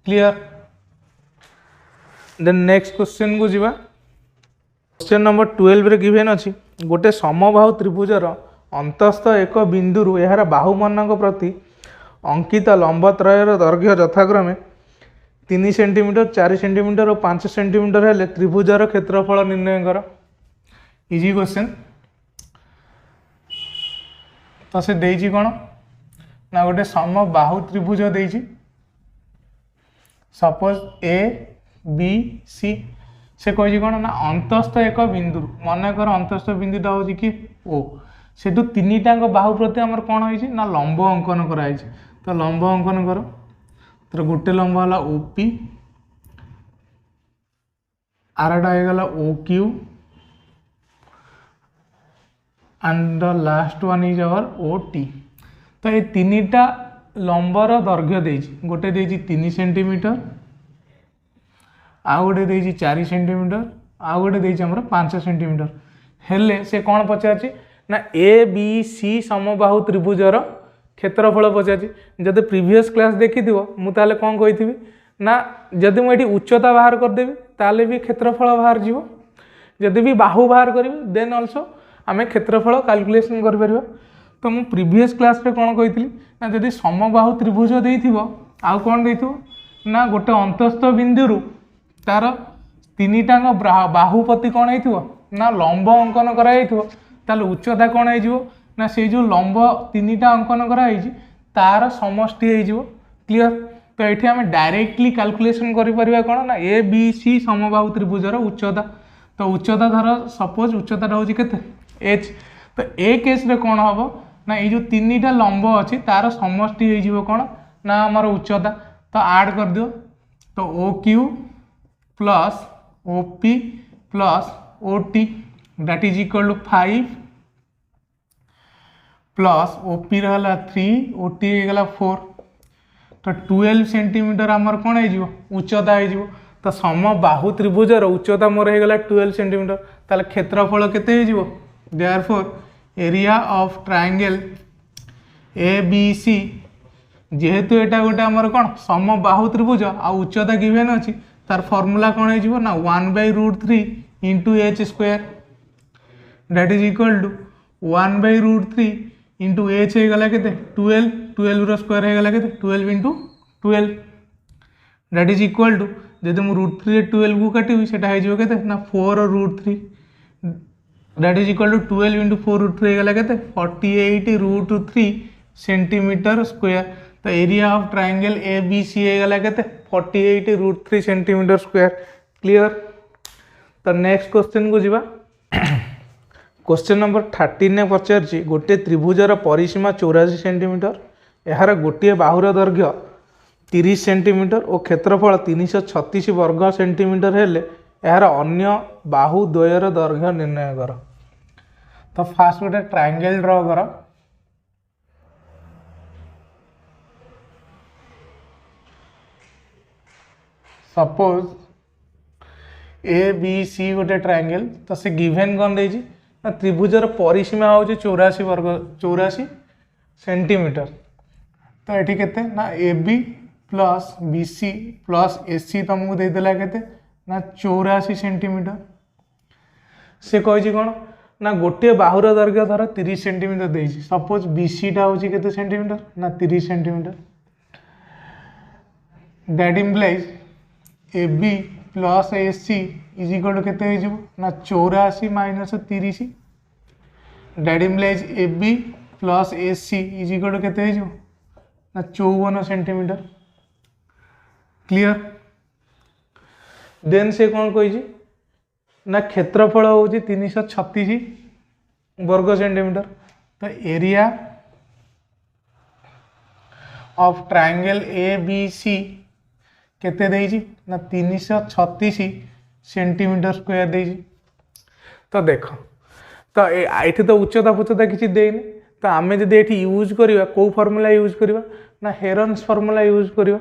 Clear. Then next question को जीवा। क्वेश्चन नंबर 12 रे गिवेन अछि गोटे समबाहु त्रिभुजर अंतस्थ एक बिंदु यार बाहु मान प्रति अंकित लंबत्रयर दैर्घ्य यथाक्रमे 3 सेंटीमीटर 4 सेंटीमीटर और 5 सेंटीमीटर हेले त्रिभुजर क्षेत्रफल निर्णय कर। Easy question. तो से देइछि कोन ना गोटे समबाहु त्रिभुज देइछि सपोज ए बी सी से कहि कोन ना अंतस्थ एक बिंदु मन कर अंतस्थ बिंदुटा होछि कि ओ सेठू तीनिटाक बाहु प्रति आमर कौन होइछि ना लंब अंकन कराई तो लंब अंकन कर तो गोटे लंब है ओपी आरटा होगला O Q and the last one is आवर ओ टी तो ये तीनटा लंबर दैर्घ्य देइछि गोटे देइछि 3 सेंटीमीटर आ गोटे देइछि 4 सेंटीमीटर आ गोटे देइछि हमर 5 सेंटीमीटर हेले से कौन पचारछि ना ए बी सी समबाहु त्रिभुजर क्षेत्रफल पचारछि जदि प्रीवियस क्लास देखि दिबो मु ताले कोन कहिथिबि ना जदि मु एठी उच्चता बाहर कर देबी ताले भी क्षेत्रफल बाहर जीवो जदि भी बाहु बाहर करबी देन आल्सो आमे क्षेत्रफल कैलकुलेशन कर परबो तो मु प्रीवियस क्लास रे कोन कहिथिली ना जदि समबाहु त्रिभुज देइथिबो आ कोन देइथिबो ना गोटे अंतस्थ बिंदुरु तार तीनिटांग बाहुपति कौन है ना लंब अंकन कराइथिबो ताले उच्चता कौन है ना से जो लंब तीनिटा अंकन कराई तार समष्टि हो क्लियर तो ये आम डायरेक्टली कैलकुलेशन करिपरिबा कौन ना ए बी सी समबाहु त्रिभुजर उच्चता तो उच्चता धर सपोज उच्चता होची केते एच तो ए केस रे कौन हम ना ये जो तीनिटा लंब अच्छी तार समष्टि हो कौन ना आमर उच्चता तो ऐड कर दियो तो O Q plus O P plus O T that is equal to 5 plus O P रहा 3 ओ टी होगला 4 तो 12 सेंटीमीटर आमर कौन हो उच्चता हो तो समबाहु त्रिभुजर उच्चता मोर होगला 12 सेंटीमीटर ताले क्षेत्रफल केते हो therefore area of triangle A B C जेहेतु एटा गोटे आमर कौन समबाहु त्रिभुज आ उच्चता गिवेन अच्छी तार फॉर्मूला कौन हो ना 1/√3 into H square that is equal to 1/√3 into H होगला के 12 12 स्क्वायर होगला के 12 into 12 that is equal to जब मुझे √3 12 को काटिबी सेटा हो के ना 4√3 that is equal to 12 into 4√3 होगला के 48√3 सेंटीमीटर स्क्वायर तो area of triangle A B C होगला के 48√3 सेंटीमीटर स्क्वायर क्लियर तो नेक्स्ट क्वेश्चन को जीवा क्वेश्चन नंबर 13 ने पचार गोटे त्रिभुजर परिसीमा 84 सेंटीमीटर यार गोटे बाहुर दैर्घ्य 30 सेंटीमीटर और क्षेत्रफल 336 वर्ग सेंटीमीटर हेले यार अन्य बाहु द्वयर दैर्घ्य निर्णय कर तो फास्ट गोटे ट्रायंगल ड्र कर सपोज ए बी सी गोटे ट्रायंगल तो से गिवेन कौन देजी ना त्रिभुजर परिसीमा हूँ 84 सेंटीमीटर तो ये केते ना A B plus B C plus A C तुमको देदेला केते ना 84 सेंटीमीटर से कही कौन ना गोटे बाहुर दैर्घ्य धर 30 सेंटीमीटर देजी सपोज बी सी टा हूँ केते सेंटीमीटर ना 30 centimetre that implies A B plus A C is equal to केते हो ना 84 minus 30 that implies A B plus A C is equal to केते हो ना 54 सेंटीमीटर क्लियर देन से कौन कही ना क्षेत्रफल हूँ 336 वर्ग सेंटीमीटर तो area of triangle A B C केते देजी ना 336 सेंटीमीटर स्क्वायर देजी तो देख तो ये तो उच्चता पुच्चता किसी देनी तो आम जब ये यूज करवा कौ फर्मूला यूज करवा ना हेरन्स फर्मूला यूज करवा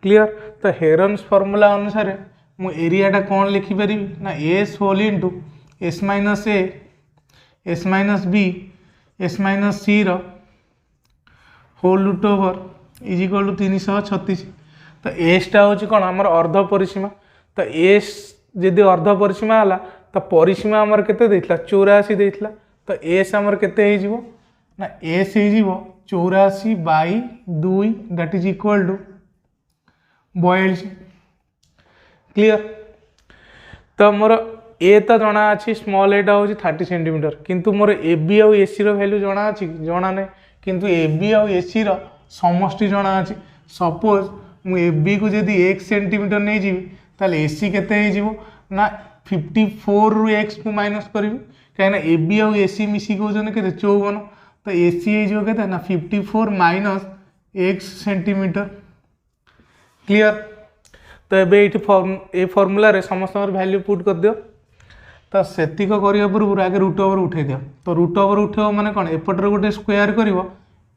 क्लियर तो हेरन्स फर्मूला अनुसार मु एरियाटा कौन लिखिपारि ना S whole into S minus A S minus B S minus C whole root over is equal to 336 तो एसटा हूँ कौन आमर अर्ध परिसीमा तो एस जदि अर्ध परिसीमा है तो परिसीमा आमर केते देइथला 84 देइथला तो एस आमर केते हो ना एस हो 84/2 that is equal to 42 clear तो मोर ए तो जना अच्छी स्मॉल एटा हूँ 30 सेंटीमीटर किंतु मोर ए बी आउ ए सी वैल्यू जना अच्छी जना ना किंतु ए बी आउ ए सी रो समष्टि जना अछि सपोज मु ए बी को जदि 1 सेंटीमीटर नहीं जीवी ताले ए सी केते हे जीवो ना 54 रु x को माइनस करिवि कहीं ए बी आउ ए सी मिसी को जने केते 54 तो ए सी हे जीवो केते ना 54 माइनस x सेंटीमीटर क्लियर। तो ये ये फॉर्मूला रे समस्त वैल्यू पुट कर दियो तो सेतिक करने पूर्व आगे रूट ओवर उठे दियो तो रूट ओवर उठे माने कौन एपटर गोटे स्क्वायर करिवो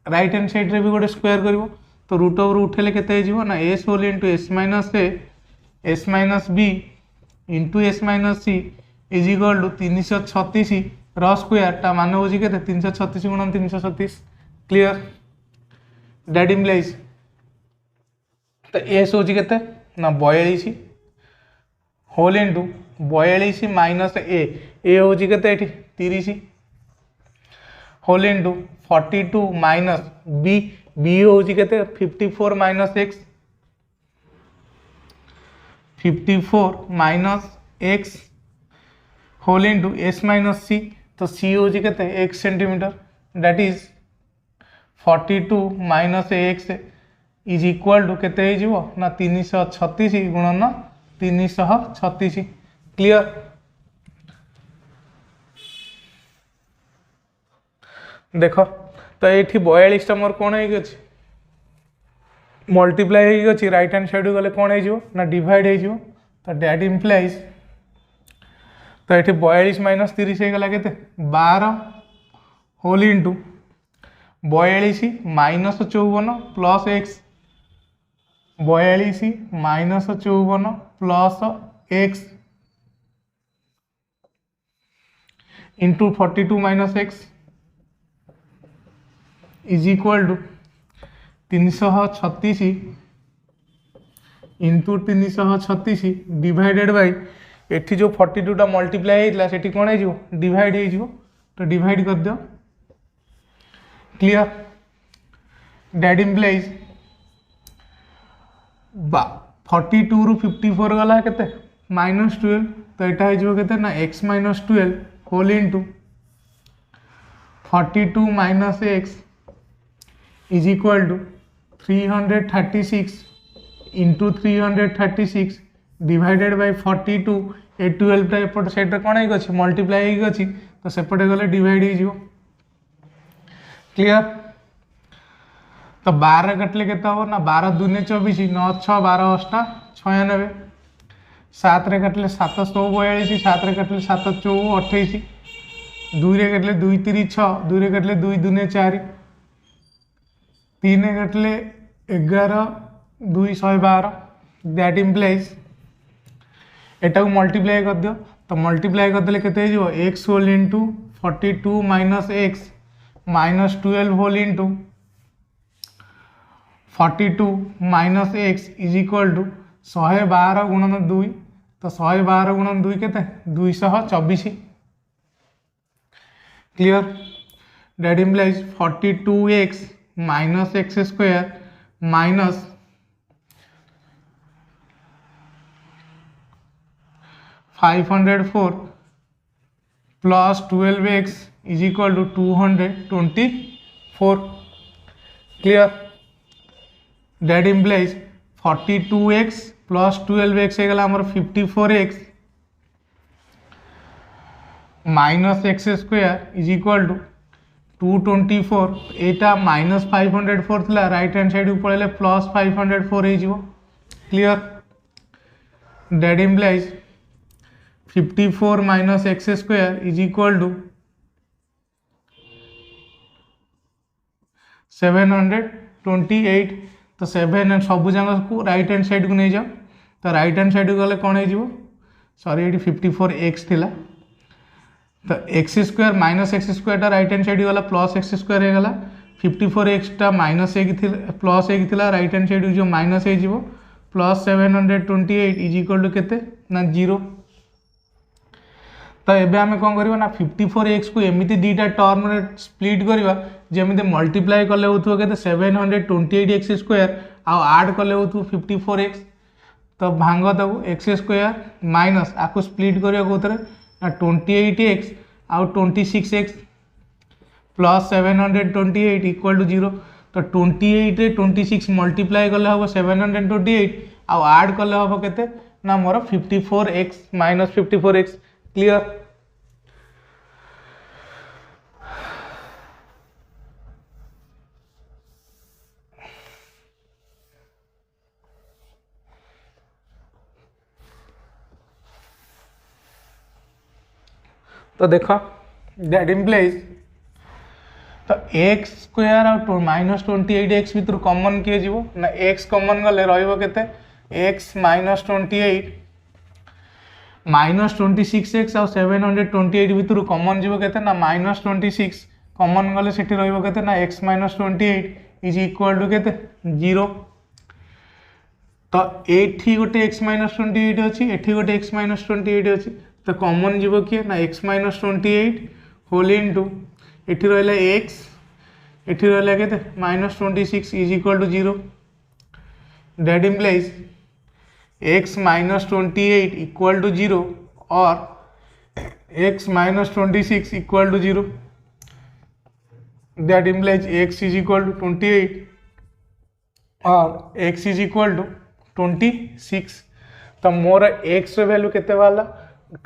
राइट हैंड साइड रे भी गोटे स्क्वायर करिवो तो रूट ओवर उठेले केते जीवो ना S whole into S minus A S minus B into S minus C is equal to 336 रो स्क्वायर ता मान हो जी केते 336 गुणन 336 क्लियर दैट इम्प्लाइज तो एस हो जी केते ना 42 होल इंटू 42 माइनस ए हूँ के 30 whole into 42 minus B B हूँ के 54 minus X 54 minus X whole into S minus C तो सी हूँ के X centimetre that is 42 minus x is equal to केते ना 336 गुणन 336 क्लियर। देख तो ये 42 टा मोर कौन है मल्टीप्लाई है राइट हैंड साइड गले कौन है डिवाइड हो तो दैट इम्प्लाइज तो ये 42 माइनस 30 होगा के 12 whole into 42 minus 54 plus x 42 minus 54 plus x into 42 minus x is equal to 336 into 336 divided by एठी जो 42 टा मल्टीप्लाई होता है कौन है डिवाइड हो तो डिवाइड कर दियो क्लियर दैट इम्प्लाइज 42 रु 54 गला केते -12 तो यहाँ हो केते ना x minus 12 whole into 42 minus x is equal to 336 into 336 divided by 42 ए 12 टा एपट साइड कौन है मल्टीप्लाई होगी तो सेपटे गले डिवाइड हो क्लियर। तो 12 कटले के ना 12 दूने 24 9 6 12 8 96 7 रे कटले 7 42 7 रे कटले 7 4 28 2 रे कटले 2 3 6 2 रे कटले 2 दूने 4 3 रे कटले 11 2 112 दैट इम्प्लाइज एटा को मल्टीप्लाई कर दियो तो मल्टीप्लाई कर देले केते हो x whole into 42 minus x minus 12 whole into 42 minus x is equal to 112 गुणन 2 तो 112 गुणन 2 केते 224 clear that implies 42x minus x square minus 504 plus 12x is equal to 224 clear that implies 42x plus 12x होगा आमर 54x minus x square is equal to 224 एटा minus 504 थिला right hand side को पळेले plus 504 हे जिवो clear that implies 54 minus x square is equal to 728 तो 7 सब जगह को राइट हैंड साइड को नहीं जाओ तो राइट हैंड साइड को गले कौन हो सॉरी ये 54x थिला तो x square minus x square right hand side गला प्लस एक्स स्क्वायर हो गला 54x टा माइनस प्लस एक राइट हैंड साइड जो माइनस हो प्लस 728 इज इक्वल टू केते ना 0 तो एबे आमे कौन करबा ना 54x को एमिति दीटा टर्म रे स्प्लिट करबा जेमिति मल्टीप्लाई करले होथो केते 728x स्क्वायर आ ऐड करले होथो 54x तो भांग दबो x स्क्वायर माइनस आको स्प्लिट करिया कोतरे 28x आउ 26x प्लस 728 इक्वल टू 0। तो 28 रे 26 मल्टीप्लाई कले हम 728 आउ आड कले हम केते ना मोर 54x माइनस 54x। क्लियर। तो देख दैट इम्प्लाइज तो एक्स स्क्वायर और माइनस 28x भितर कॉमन किए जीवो ना x कॉमन गले रहिबो केते x माइनस 28 माइनस 26x और 728 भितर कॉमन जीवो केते ना माइनस 26 कॉमन गले सेठी रहिबो केते ना x minus 28 is equal to केते 0। तो एठी गोटे x माइनस 28 अछि एठी गोटे x माइनस 28 अछि तो कॉमन जीवो किए ना x माइनस 28 होल इनटू एठी रहला x एठी रहला केते minus 26 is equal to 0। That implies x minus 28 equal to 0 और x minus 26 equal to 0। That implies x is equal to 28 और x इज इक्वल टू 26। तो मोर x रो वैल्यू केते वाला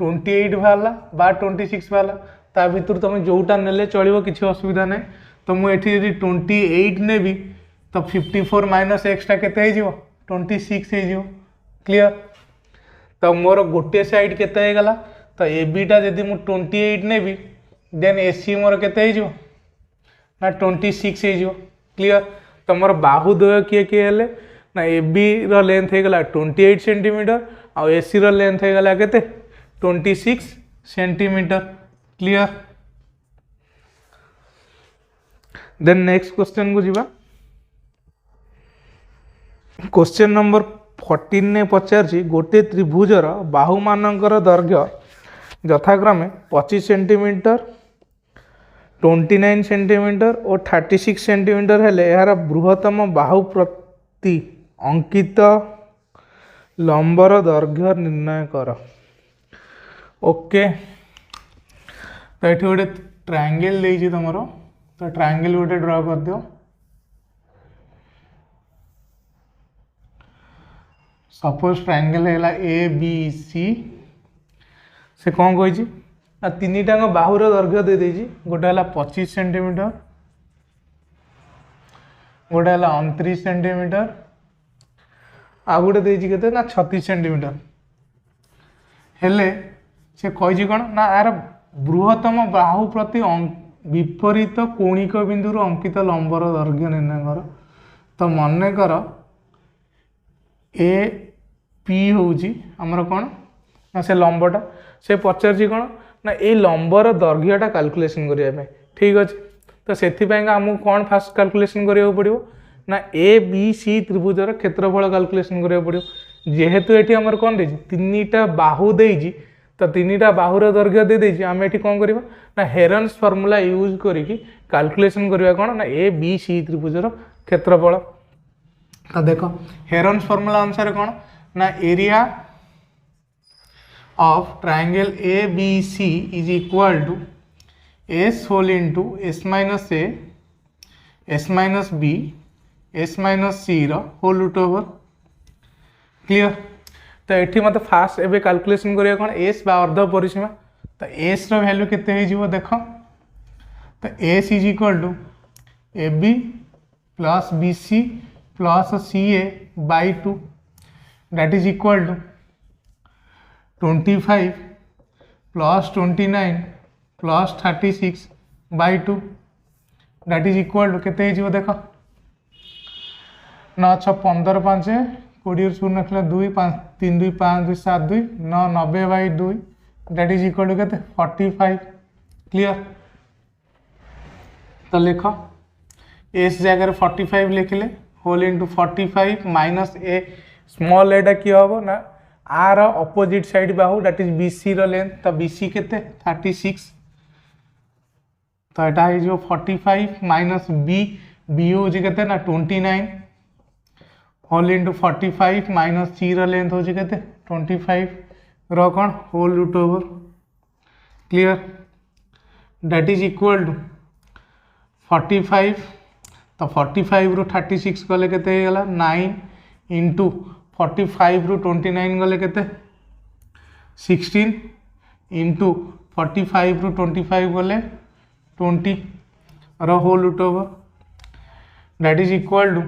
28 वाला बा 26 वाला ता भीतर तुम जोटा नेले चलिबो किछि असुविधा नै। तो मु एठी यदि 28 नेबी तो 54 माइनस x टा केते हे जिवो 26 हे जिवो। क्लियर। तो मोर गोटे साइड केते हे गला तो ए बी टा यदि मु 28 नेबी देन ए सी मोर केते हे जिवो ना 26 हे जिवो। क्लियर। तो मोर बाहु द्वय किए किए हेले ना ए बी रो लेंथ हे गला 28 सेंटीमीटर और ए सी रो लेंथ हे गला केते 26 centimetre. Clear. Then next question को जीवा। क्वेश्चन नंबर 14 ने पचार गोटे त्रिभुजर बाहु मानकर दैर्घ्य यथाक्रमे 25 सेंटीमीटर 29 सेंटीमीटर और 36 सेंटीमीटर हेले यार बृहत्तम बाहु प्रति अंकित लंबर दैर्घ्य निर्णय कर। ओके। तो ये गोटे ट्रायंगल देइछि तमरो तो ट्रायंगल गोटे ड्रा कर दियो। सपोज ट्रायंगल है ए बी सी से कौन कही तीन टाक बाहुर दैर्घ्य दे देइछि गोटे है 25 सेंटीमीटर गोटे है 29 सेंटीमीटर आ गोटे देइछि केते ना 36 सेंटीमीटर हेले से कही कौन ना यार बृहत्तम बाहु प्रति विपरीत कौणिक बिंदु अंकित लंबर दैर्घ्य निर्णय कर। तो मन कर ए पी होउछि हमर कौन ना से लंबटा से पचार कौन ना ये लंबर दैर्घ्यटा कैलकुलेशन करने। ठीक अच्छे। तो से आमको कौन फास्ट कैलकुलेशन करा पड़ो ना ए बी सी त्रिभुजर क्षेत्रफल कैलकुलेशन करा पड़ो। जेहेतु ये आमर कौन दे तीनटा बाहु देइछि तो तीनटा बाहुर दैर्घ्य दे देइछि आम एठी कौन करबा ना हेरन्स फार्मूला यूज करिकी कैलकुलेशन करबा कौन ना ए बी सी त्रिभुजर क्षेत्रफल। तो देखो हेरन्स फार्मूला अनुसार कौन ना area of triangle A B C is equal to S whole into S minus A S minus B S minus C whole root over. Clear. तो ये मत फास्ट एवं कैलकुलेशन करिया कौन एस बा अर्ध परिसीमा। तो एस रो वैल्यू केते हे जिवो देखो तो S is equal to A B plus B C plus C A by 2 that is equal to 25 plus 29 plus 36 by 2 that is equal to केते हे जिवो देखो 9 6 15 5 20 शून्य रखला 2 5 3 2 5 2 7 2 9 90 by 2 that is equal to केते 45। क्लियर। तो लिख एस जगह 45 लिखले whole into 45 minus A small एटा कि हम ना आर अपोजिट साइड बाहु that is B C length. तो बी सी केते 36 तो यहाँ हो 45 माइनस बी बी हूँ केते ना 29 whole into 45 minus C length हूँ केते 25 कौन whole root over. Clear. That is equal to 45 तो 45 रु 36 गले केते गला 9 इंटू 45 रु 29 गले केते 16 इंटू 45 रु 25 गले 20 रो whole root over that is equal to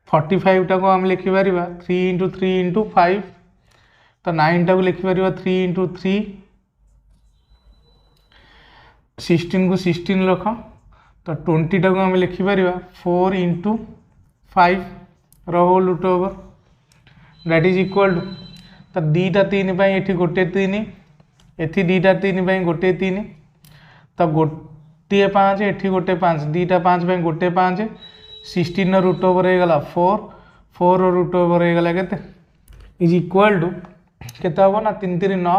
45 टाक आम लिखिपर 3 इंटू 3 इंटू 5 तो 9 टाक लिखिपर 3 इंटू 3 16 को 16 रख तो 20 टाक आम लिखिपर 4 इंटू 5 रो whole root over that is equal to तो दीटा 3 ये गोटे 3 एटी दीटा 3 गोटे 3 तो गोटे 5 एटी गोटे 5 दीटा 5 गोटे 5 16 रूट ओवर हो गला 4 4 रूट ओवर हो गला केते इज इक्वल टू केते हम ना 3 3 9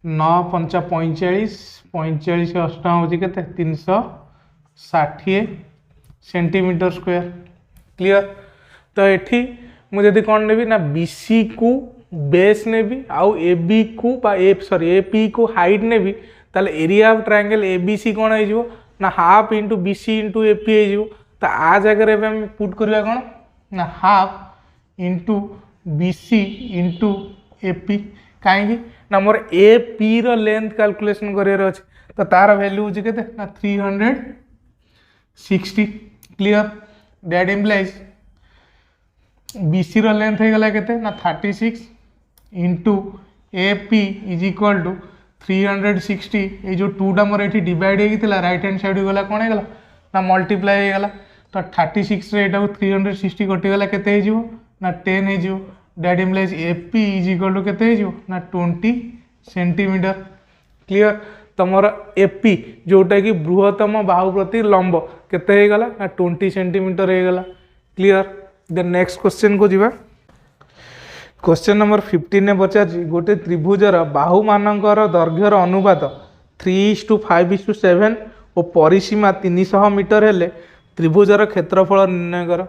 9 5 45 45 अष्टा हूँ केते 360 सेंटीमीटर स्क्वायर क्लियर तो एठी मुझे कौन नेबी ना बीसी को बेस नेबी आउ एबी को सॉरी एपी को हाइट नेबी ताले एरिया ऑफ ट्रायंगल एबीसी कौन हो ना half into BC into AP हो तो आ जगह हम पुट करवा कौन ना half into BC into AP कहीं ना मोर एपी रो लेंथ कैलकुलेशन करार अच्छे तो तार वैल्यू हूँ के ना 360 क्लियर दैट इम्प्लाइज बीसी रो लेंथ हो गला केते ना 36 into AP is equal to 360 ये जो 2टा मोर ये डिवाइड होता राइट हैंड साइड गला कौन होगा ना मल्टीप्लाई होगा तो 36 रे एटा 360 कटिगला केते हो ना 10 हो that implies AP is equal to केते हो ना 20 सेंटीमीटर क्लियर तमर एपी जोटा कि बृहत्तम बाहु प्रति लंब केते हो ना 20 सेंटीमीटर हो गला क्लियर देन नेक्स्ट क्वेश्चन को जीवा क्वेश्चन नंबर 15 ने पचार गोटे त्रिभुजर बाहु मानकर दैर्घ्यर अनुपात 3:5:7 और परिसीमा 300 मीटर हेले त्रिभुजर क्षेत्रफल निर्णय कर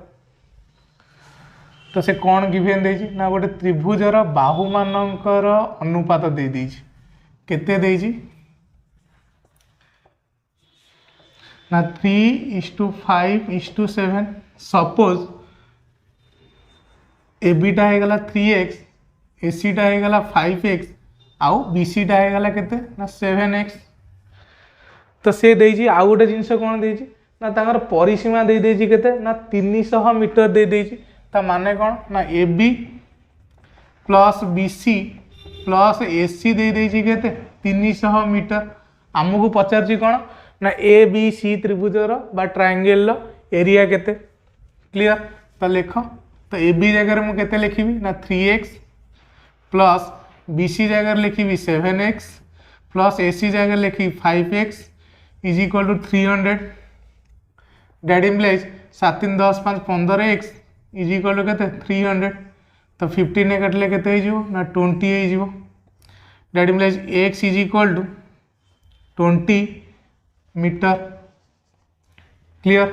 तो से कौन गिवेन देछि ना गोटे त्रिभुजर बाहु मानकर अनुपात दे देछि केते देछि ना 3:5:7 सपोज एबीटा होगला 3x एसीटा होगला 5x आउ बीसीटा होगला केते ना 7x तो से देछि आउ गोटे जिनस कौन देछि ना ताकर परिसीमा दे देछि केते ना 300 मीटर दे देछि ता माने कौन ना AB plus BC plus AC दे देछि केते 300 मीटर आमको पचारछि कौन ना ए बी सी त्रिभुजर बा ट्रायंगल रो एरिया केते क्लियर तो लिख तो ए बी जगह मुझे केते लिखी ना 3x प्लस बी सी जगह लिखी 7x प्लस ए सी जगह लिखी 5x is equal to 300 that implies 7 3 10 5 15x is equal to केते 300 तो 15 ने कटले केते हो ना 20 हो that implies x is equal to 20 metre clear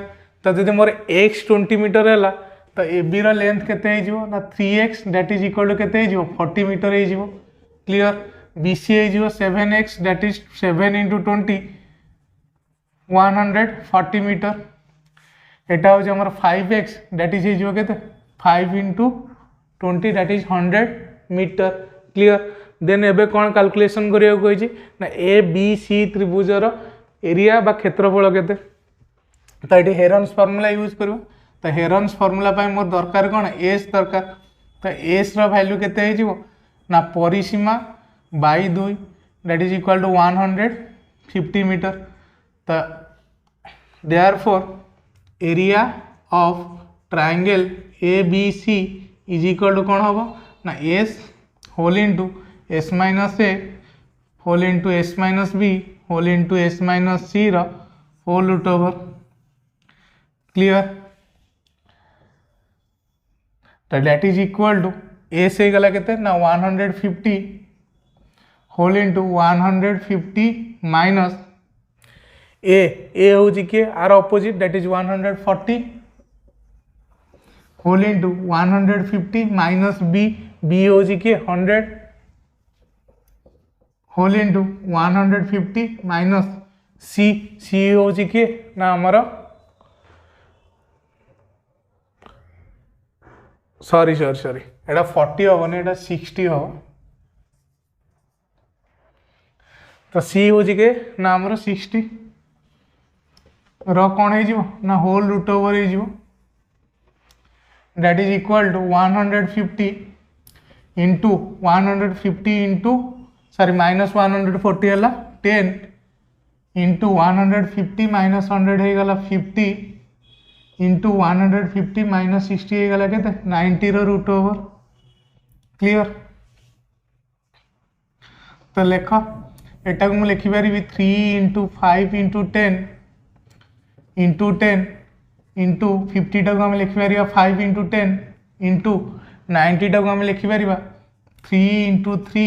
तो जब मोर x 20 मीटर है तो ए बी रो लेंथ केते हो ना 3x that is equal to केते हो 40 मीटर हो क्लियर बी सी हो 7x that is 7 into 20 140 metre एटा हो हमर 5x दैट इज हो केते 5 into 20 that is 100 metre clear then एबे कौन कैलकुलेशन करिया कहि ना ए बी सी त्रिभुजर एरिया बा क्षेत्रफल केते तो ये हेरन्स फॉर्मूला यूज करो तो हेरन्स फॉर्मूला पाई मोर दरकार कौन एस दरकार तो एस रो वैल्यू केते हो ना परिसीमा by 2 that is equal to 150 metre तो therefore area of triangle A B C is equal to कौन हम ना S whole into S minus A whole into S minus B whole into S minus C रो whole root over clear तो that is equal to S हो गला केते ना 150 whole into 150 minus A हूँ किए आर opposite that is 140 whole into 150 minus B B हूँ किए 100 whole into 150 minus C C होची किए ना आमर सॉरी सॉरी सॉरी एटा 40 हेनी एटा 60 हम तो सी होची के ना आमर 60 कौन हो ना होल रूट ओवर हो that is equal to 150 into 150 into sorry minus 140 है 10 इंटू 150 माइनस 100 हो गला 50 इंटू 150 माइनस 60 हो गला के 90 रूट ओवर क्लियर। तो लेख एटा को मुझे लिखिपारि 3 इंटू 5 इंटू 10 इंटू 10 इंटू 50 टाक आम लिखिपार 5 इंटू 10 इंटू 90 टाक आम लिखिपार 3 into 3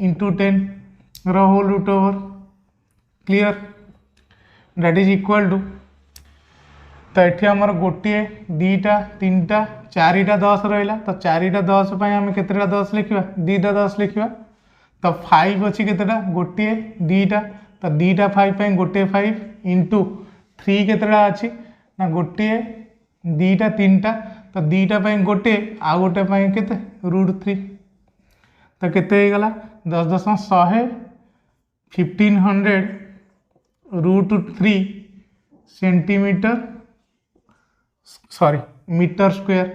into 10 whole root over clear that is equal to तो ये आमर गोटे दीटा तीन टा चारिटा 10 रहा तो चारिटा 10 आम के 10 लिखा दीटा 10 लिखा तो 5 अच्छी के गोटे दीटा तो दीटा 5 गोटे 5 इंटू 3 केतटा अच्छी ना गोटे दीटा तीन टा तो दीटा गोटे आ गोटे केते √3 तो केते गला 10 10 100 1500 √3 सेंटीमीटर सॉरी मीटर स्क्वायर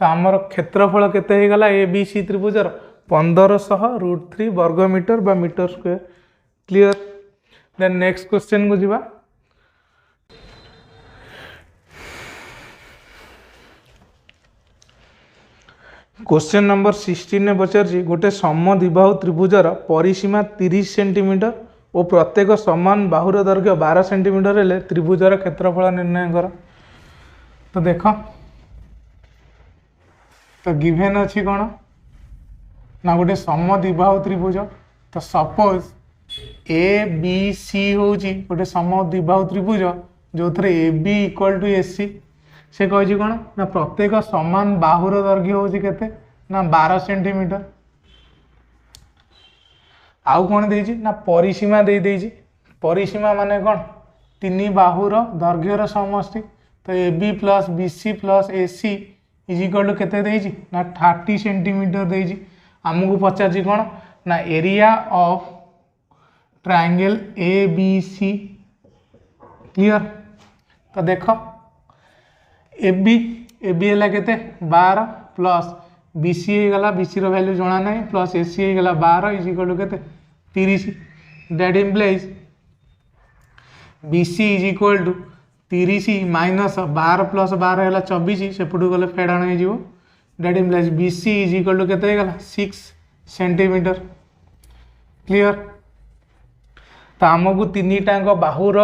तो आमर क्षेत्रफल केते गला ए बी सी त्रिभुजर 1500 √3 वर्ग मीटर बा metre square clear. Then next question को जीवा क्वेश्चन नंबर 16 ने पचार गोटे समद्विबाहु त्रिभुजर परिसीमा 30 सेंटीमीटर और प्रत्येक समान बाहुर दैर्घ्य 12 सेंटीमीटर हेले त्रिभुजर क्षेत्रफल निर्णय कर। तो देख तो गिवेन अच्छी कौन ना गोटे समद्विबाहु त्रिभुज तो सपोज ए बी सी हूँ गोटे समद्विबाहु त्रिभुज जो थे ए बी इक्वल टू ए सी से कही कौन ना प्रत्येक समान बाहुर दैर्घ्य हूँ केते ना 12 सेंटीमीटर आउ कौन देजी ना परिसीमा दे देजी परिसीमा माने कौन तीन बाहुर दैर्घ्यर समष्टि तो A B plus B C plus A C is equal to केते देजी ना 30 सेंटीमीटर देजी आमको पचार कौन ना area of triangle A B C clear. तो देख ए बी है केते 12 प्लस बी सी गला बी सी वैल्यू जना ना प्लस ए सी गला 12 इज इक्वल टू केते 30 that implies B C is equal to 30 minus 12 plus 12 है 24 सेपटू गले फेडाण हो that implies B C is equal to केते गला 6 सेंटीमीटर क्लियर। तो आमको तीन टाक बाहुर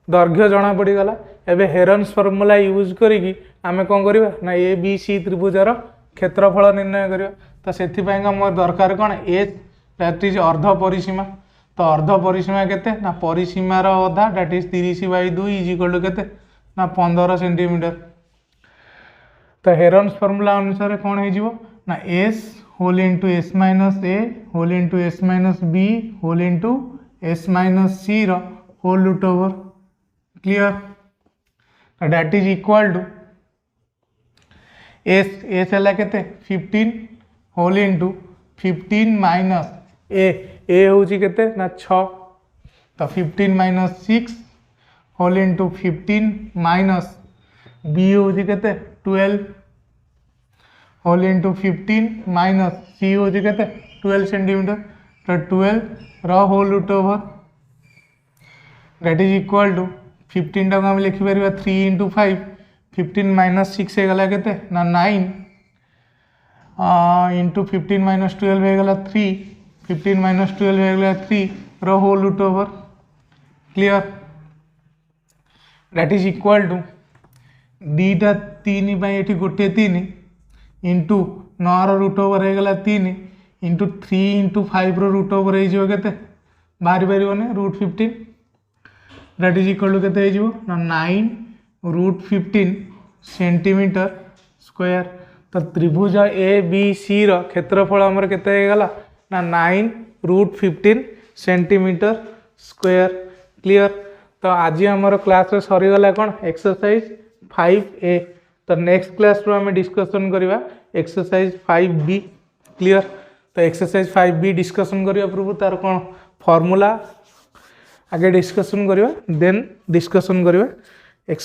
दैर्घ्य जना पड़गला एबे हेरन्स फॉर्मूला यूज करी आम कौन करवा ना ए बी सी त्रिभुजर क्षेत्रफल निर्णय करवा। तो से मोर दरकार कौन एच दैट इज अर्ध परिसीमा तो अर्ध परिसीमा केते ना परिसीमार अधा that is 30/2 is equal to केते ना 15 सेंटीमीटर। तो हेरन्स फॉर्मूला अनुसार कौन हो ना S whole into S minus A whole into S minus B whole into S minus C whole root over clear that is equal to S S है केते 15 whole into 15 minus A हूँ केते ना 6 तो 15 minus 6 whole into 15 minus B हूँ केते 12 whole into 15 minus सी हूँ केते 12 सेंटीमीटर तो 12 whole root over that is equal to 15 टाक आम लिखिपर 3 इंटू 5 15 माइनस 6 होगा केते ना 9 इंटू 15 माइनस 12 होगा 3 15 माइनस 12 होगा 3 whole root over clear that is equal to दीटा 3 ये गोटे 3 इंटू 9 रूट ओवर होगा 3 इंटू 3 इंटू 5 रूट ओवर हो बाहरी पारे √15 दैट इज इक्वल टू केते ना 9 √15 सेंटीमीटर स्क्वायर। तो त्रिभुज ए बी सी क्षेत्रफल आमर केते गला ना 9 √15 सेंटीमीटर स्क्वायर क्लियर। तो आज आमर क्लास रे सरीगला कौन एक्सरसाइज 5A। तो नेक्स्ट क्लास रो आम डिस्कसन करवा एक्सरसाइज 5B। क्लियर। तो एक्सरसाइज 5B डिस्कसन करने पूर्व तार कौन फॉर्मूला आगे डिस्कसन करवा देन डिस्कसन करवा